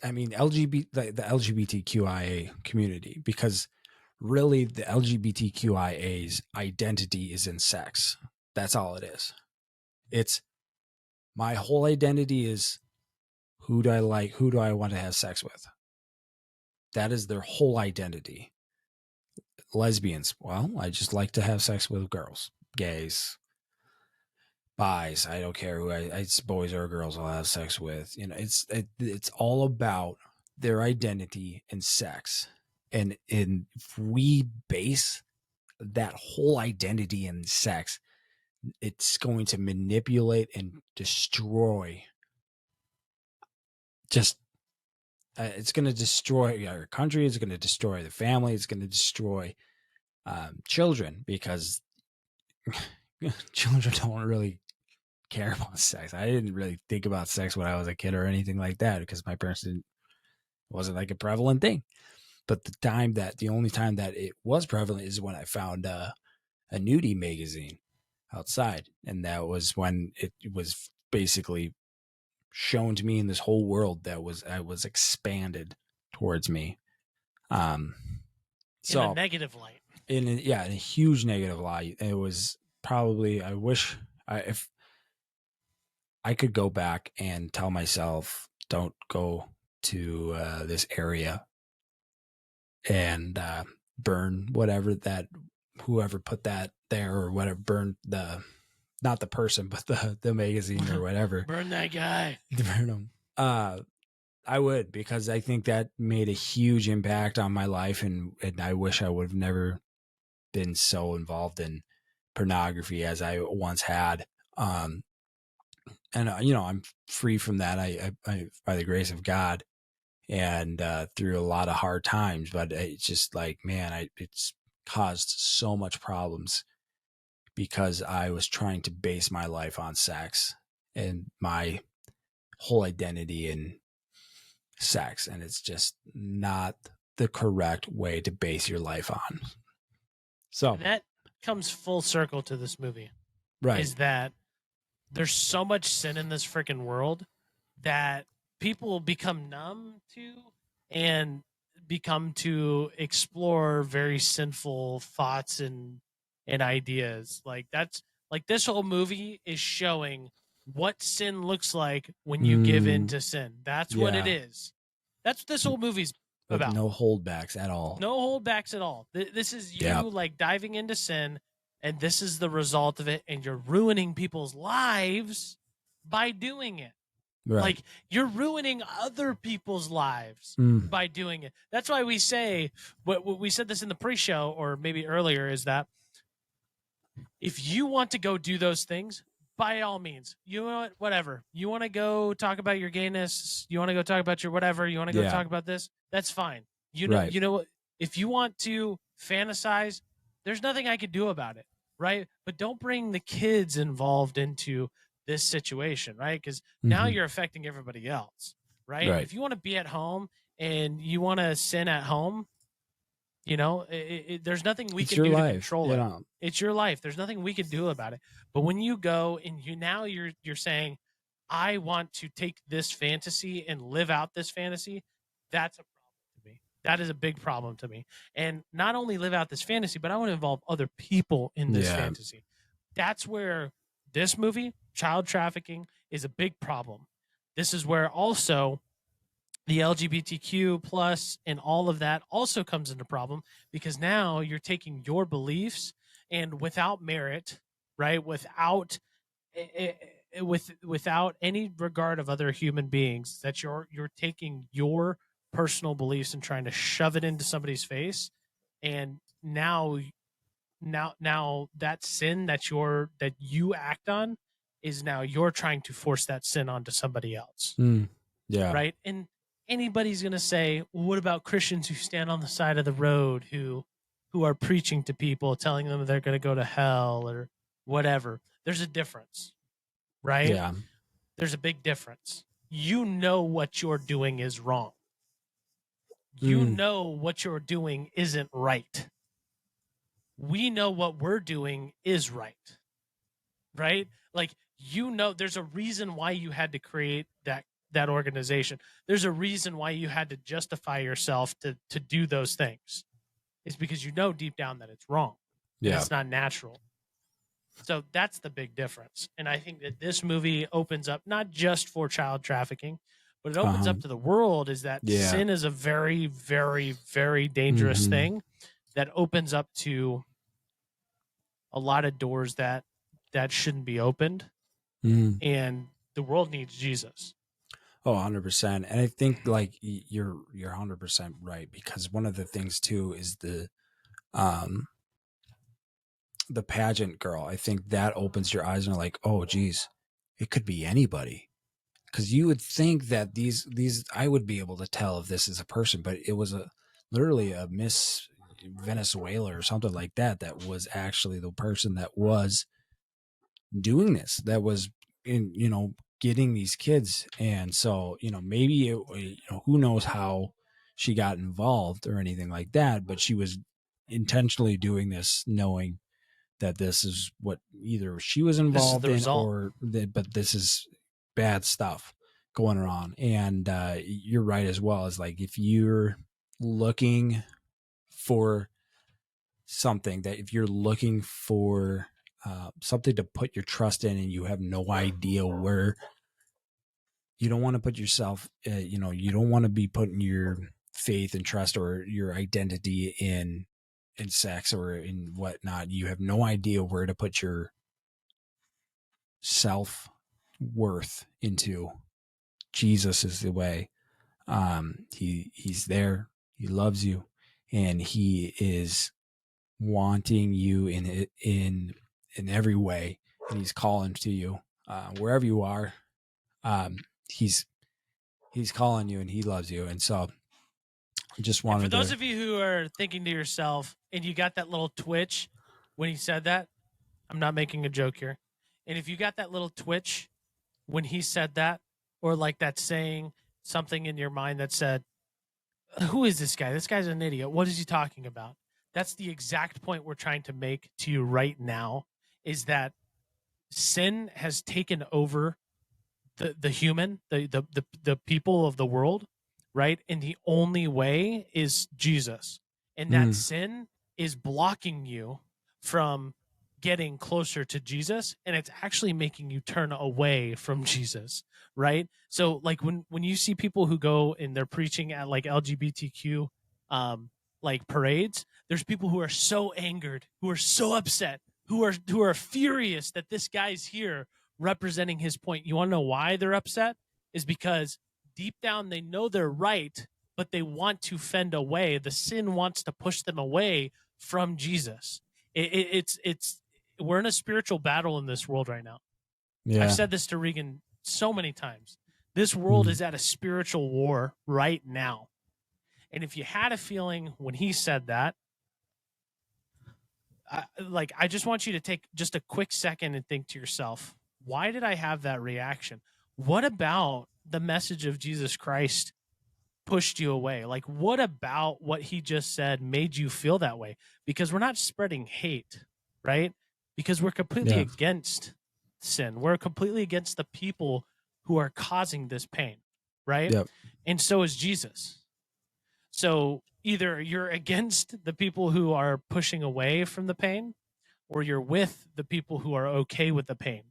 I mean the LGBTQIA community, because really the LGBTQIA's identity is in sex. That's all it is. It's my whole identity is who do I like, who do I want to have sex with. That is their whole identity. Lesbians, well, I just like to have sex with girls. Gays, bis, I don't care who it's boys or girls I'll have sex with. You know, it's all about their identity and sex. And if we base that whole identity in sex, it's going to manipulate and destroy just it's going to destroy our country. It's going to destroy the family. It's going to destroy children, because children don't really care about sex. I didn't really think about sex when I was a kid or anything like that, because my parents didn't. It wasn't like a prevalent thing. But the only time that it was prevalent is when I found a nudie magazine outside, and that was when it was basically shown to me in this whole world that was expanded towards me. So in a negative light. In a huge negative light. It was probably, I wish if I could go back and tell myself, don't go to this area and burn whoever put that there, or whatever, burn not the person, but the magazine or whatever. Burn that guy. Burn him. I would, because I think that made a huge impact on my life, and I wish I would have never been so involved in pornography as I once had. And I'm free from that. I by the grace of God, and through a lot of hard times, but it's just like, man, it's caused so much problems because I was trying to base my life on sex and my whole identity in sex, and it's just not the correct way to base your life on. So and that comes full circle to this movie, right? Is that there's so much sin in this freaking world that people become numb to and become to explore very sinful thoughts and ideas. Like that's like this whole movie is showing what sin looks like when you give in to sin. That's what it is. That's what this whole movie's about. No holdbacks at all. No holdbacks at all. This is you like diving into sin, and this is the result of it, and you're ruining people's lives by doing it. Right. Like you're ruining other people's lives by doing it. That's why we say what we said this in the pre-show, or maybe earlier, is that if you want to go do those things, by all means, you know what, whatever. You want to go talk about your gayness, you want to go talk about your whatever, you want to go talk about this, that's fine. You know, if you want to fantasize, there's nothing I could do about it, right? But don't bring the kids involved into this situation, right? Because now you're affecting everybody else, right? If you want to be at home and you want to sin at home, you know, there's nothing we can do to control it. It's your life. There's nothing we can do about it. But when you go and you're saying, I want to take this fantasy and live out this fantasy, that's a problem to me. That is a big problem to me. And not only live out this fantasy, but I want to involve other people in this fantasy. That's where this movie, child trafficking, is a big problem. This is where also the LGBTQ plus and all of that also comes into problem, because now you're taking your beliefs and without merit, right? Without any regard of other human beings, that you're taking your personal beliefs and trying to shove it into somebody's face, and now that sin that you act on is now you're trying to force that sin onto somebody else. Right. And anybody's going to say, well, what about Christians who stand on the side of the road who are preaching to people, telling them they're going to go to hell or whatever? There's a difference, right? Yeah. There's a big difference. You know what you're doing is wrong. You know what you're doing isn't right. We know what we're doing is right. Right? Like, there's a reason why you had to create that organization. There's a reason why you had to justify yourself to do those things. It's because you know deep down that it's wrong. Yeah. It's not natural. So that's the big difference. And I think that this movie opens up not just for child trafficking, but it opens up to the world, is that sin is a very, very, very dangerous thing that opens up to a lot of doors that shouldn't be opened. And the world needs Jesus. Oh, 100%. And I think like you're 100% right, because one of the things too is the pageant girl. I think that opens your eyes and you're like, oh geez, it could be anybody. Because you would think that these I would be able to tell if this is a person, but it was literally a Miss Venezuela or something like that was actually the person that was doing this, that was getting these kids. And so maybe who knows how she got involved or anything like that, but she was intentionally doing this knowing that this is what either she was involved in but this is bad stuff going on. And you're right as well, as like, if you're looking for something, that if you're looking for something to put your trust in and you have no idea where, you don't want to put yourself, you don't want to be putting your faith and trust or your identity in sex or in whatnot. You have no idea where to put your self-worth into. Jesus is the way. He's there. He loves you, and he is wanting you in every way, and he's calling to you wherever you are. He's calling you, and he loves you. And so I just wanted for those of you who are thinking to yourself, and you got that little twitch when he said that, I'm not making a joke here. And if you got that little twitch when he said that, or like that saying something in your mind that said, who is this guy? This guy's an idiot. What is he talking about? That's the exact point we're trying to make to you right now, is that sin has taken over the human, the people of the world, right? And the only way is Jesus. And that sin is blocking you from getting closer to Jesus, and it's actually making you turn away from Jesus, right? So like when you see people who go and they're preaching at like LGBTQ like parades, there's people who are so angered, who are so upset, who are furious that this guy's here representing his point. You want to know why they're upset? Is because deep down they know they're right, but they want to fend away. The sin wants to push them away from Jesus. It's we're in a spiritual battle in this world right now. Yeah. I've said this to Regan so many times. This world is at a spiritual war right now. And if you had a feeling when he said that, I just want you to take just a quick second and think to yourself, why did I have that reaction? What about the message of Jesus Christ pushed you away? Like, what about what he just said made you feel that way? Because we're not spreading hate, right? Because we're completely against sin. We're completely against the people who are causing this pain, right? Yep. And so is Jesus. So either you're against the people who are pushing away from the pain, or you're with the people who are okay with the pain.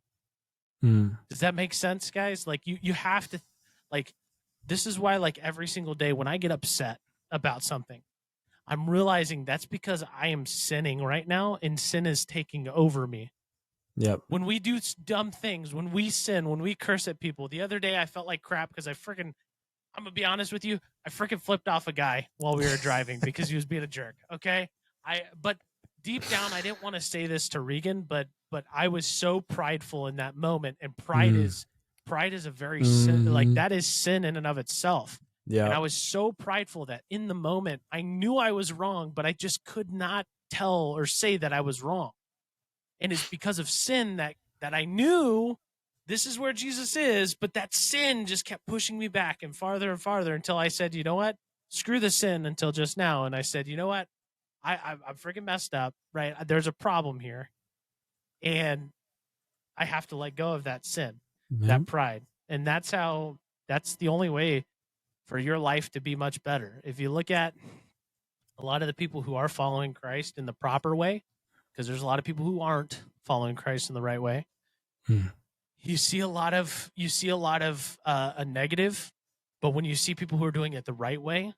Does that make sense, guys? Like you have to, like, this is why, like, every single day when I get upset about something, I'm realizing that's because I am sinning right now, and sin is taking over me. Yep. When we do dumb things, when we sin, when we curse at people. The other day I felt like crap because I'm gonna be honest with you, I freaking flipped off a guy while we were driving because he was being a jerk. Okay. But deep down, I didn't want to say this to Regan, but I was so prideful in that moment, and pride is a very sin, like, that is sin in and of itself. Yeah. And I was so prideful that in the moment I knew I was wrong, but I just could not tell or say that I was wrong. And it's because of sin that I knew this is where Jesus is, but that sin just kept pushing me back and farther until I said, you know what? Screw the sin until just now. And I said, you know what? I'm freaking messed up, right? There's a problem here. And I have to let go of that sin, that pride. And that's the only way for your life to be much better. If you look at a lot of the people who are following Christ in the proper way, because there's a lot of people who aren't following Christ in the right way. You see a lot of a negative, but when you see people who are doing it the right way,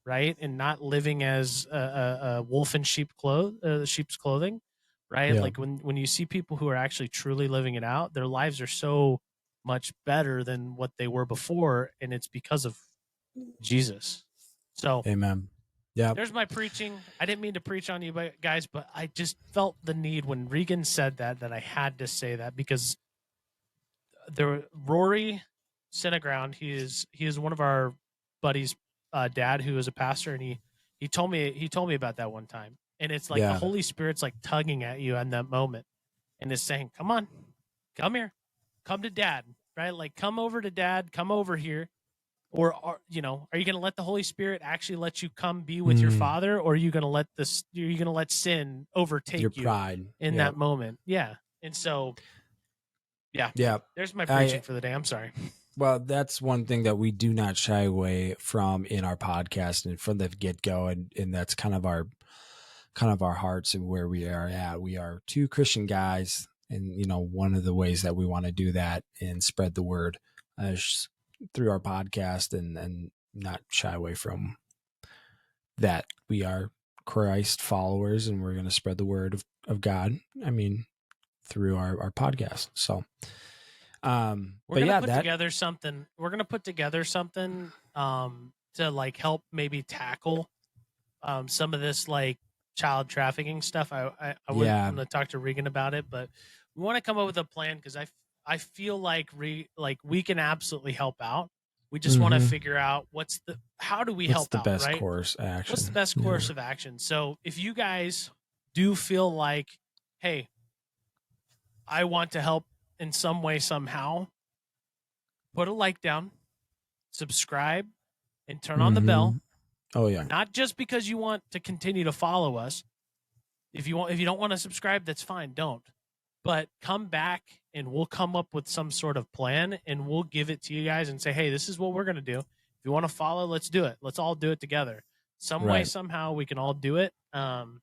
right, and not living as a wolf in sheep's clothing, right? Yeah. Like when you see people who are actually truly living it out, their lives are so much better than what they were before, and it's because of Jesus. So, amen. Yeah. There's my preaching. I didn't mean to preach on you guys, but I just felt the need when Regan said that I had to say that, because Rory Cineground, he is one of our buddies' dad, who is a pastor, and he told me about that one time. And it's like the Holy Spirit's like tugging at you in that moment, and it's saying, come on, come here, come to Dad, right? Like, come over to Dad, come over here. Or are you going to let the Holy Spirit actually let you come be with your Father, or are you going to let sin overtake your pride in that moment? Yeah. And so, yeah. There's my preaching for the day. I'm sorry. Well, that's one thing that we do not shy away from in our podcast and from the get-go, and that's kind of our hearts and where we are at. We are two Christian guys, and one of the ways that we want to do that and spread the word through our podcast and not shy away from that. We are Christ followers, and we're going to spread the word of God. I mean, through our podcast. So, we're going to put together something. We're going to put together something to like help maybe tackle some of this like child trafficking stuff. I'm going to talk to Regan about it, but we want to come up with a plan, because I feel like we can absolutely help out. We just want to figure out how do we help out, right? What's the best course of action? What's the best course of action? So if you guys do feel like, hey, I want to help in some way, somehow, put a like down, subscribe, and turn on the bell. Oh yeah. Not just because you want to continue to follow us. If you don't want to subscribe, that's fine. Don't. But come back and we'll come up with some sort of plan, and we'll give it to you guys and say, hey, this is what we're going to do. If you want to follow, let's do it. Let's all do it together. Some way, somehow, we can all do it. And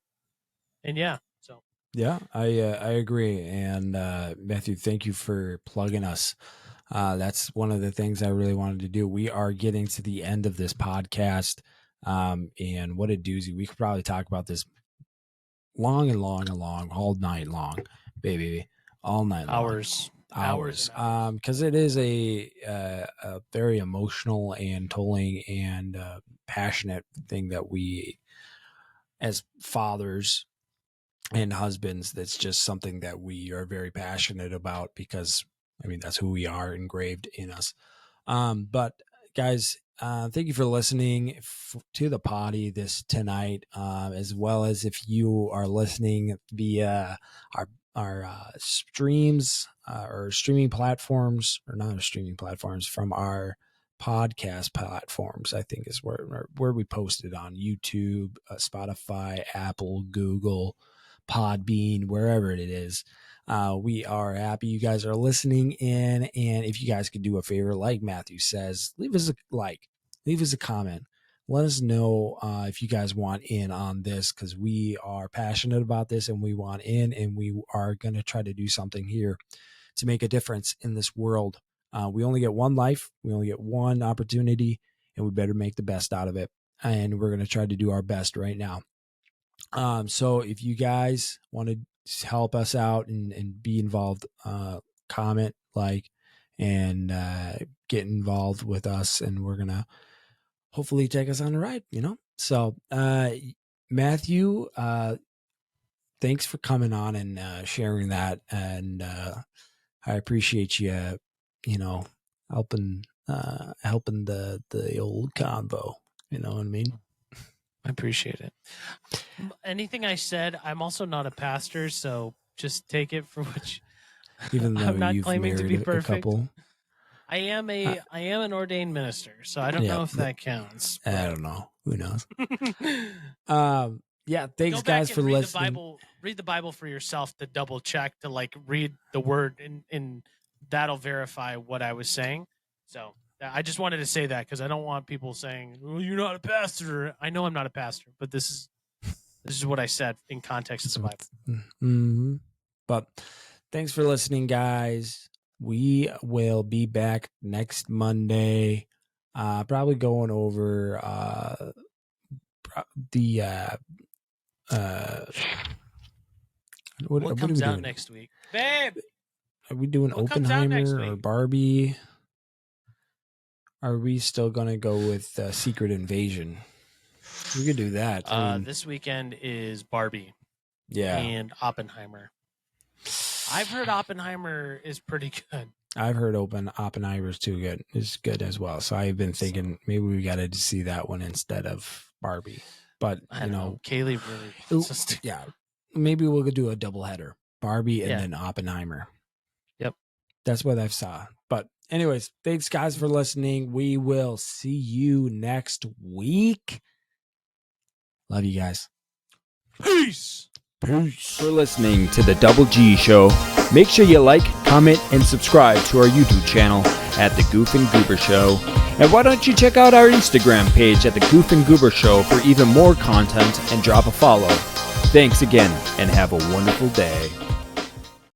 yeah, so. Yeah, I agree. And Matthew, thank you for plugging us. That's one of the things I really wanted to do. We are getting to the end of this podcast. And what a doozy. We could probably talk about this long and long and long, all night long, baby, all night long. Hours. Because it is a very emotional and tolling and passionate thing that we, as fathers and husbands, that's just something that we are very passionate about, because that's who we are, engraved in us. But guys, thank you for listening to the potty this tonight, as well as if you are listening via our streams or streaming platforms, or not streaming platforms, from our podcast platforms. I think is where we posted on YouTube, Spotify, Apple, Google, Podbean, wherever it is. We are happy you guys are listening in, and if you guys could do a favor, like Matthew says, leave us a like, leave us a comment, let us know if you guys want in on this, because we are passionate about this and we want in, and we are going to try to do something here to make a difference in this world. We only get one life. We only get one opportunity, and we better make the best out of it. And we're going to try to do our best right now. So if you guys want to help us out and be involved, comment, like, and get involved with us, and we're going to hopefully take us on a ride, So Matthew, thanks for coming on and sharing that. And I appreciate you, helping the old convo. You know what I mean? I appreciate it. Anything I said, I'm also not a pastor, so just take it for which. Even though I'm not you've claiming to married be perfect. a couple. I am an ordained minister, so I don't know if that counts. I don't know. Who knows? Thanks guys for listening. Read the Bible for yourself to double check, to read the word, and that'll verify what I was saying. So I just wanted to say that, because I don't want people saying, "Well, you're not a pastor." I know I'm not a pastor, but this is what I said in context of the Bible. Mm-hmm. But thanks for listening, guys. We will be back next Monday. Probably going over what comes out next week, babe? Are we doing Oppenheimer or Barbie? Are we still gonna go with Secret Invasion? We could do that. This weekend is Barbie. Yeah. And Oppenheimer. I've heard Oppenheimer is pretty good. I've heard Oppenheimer's too good. It's good as well. So I've been thinking maybe we got to see that one instead of Barbie. But I know Kaylee really wants us to. Yeah, maybe we'll do a double header: Barbie and then Oppenheimer. Yep, that's what I've saw. But anyways, thanks guys for listening. We will see you next week. Love you guys. Peace. For listening to the Double G Show. Make sure you like, comment, and subscribe to our YouTube channel at the Goof and Goober Show. And why don't you check out our Instagram page at the Goof and Goober Show for even more content, and drop a follow. Thanks again, and have a wonderful day.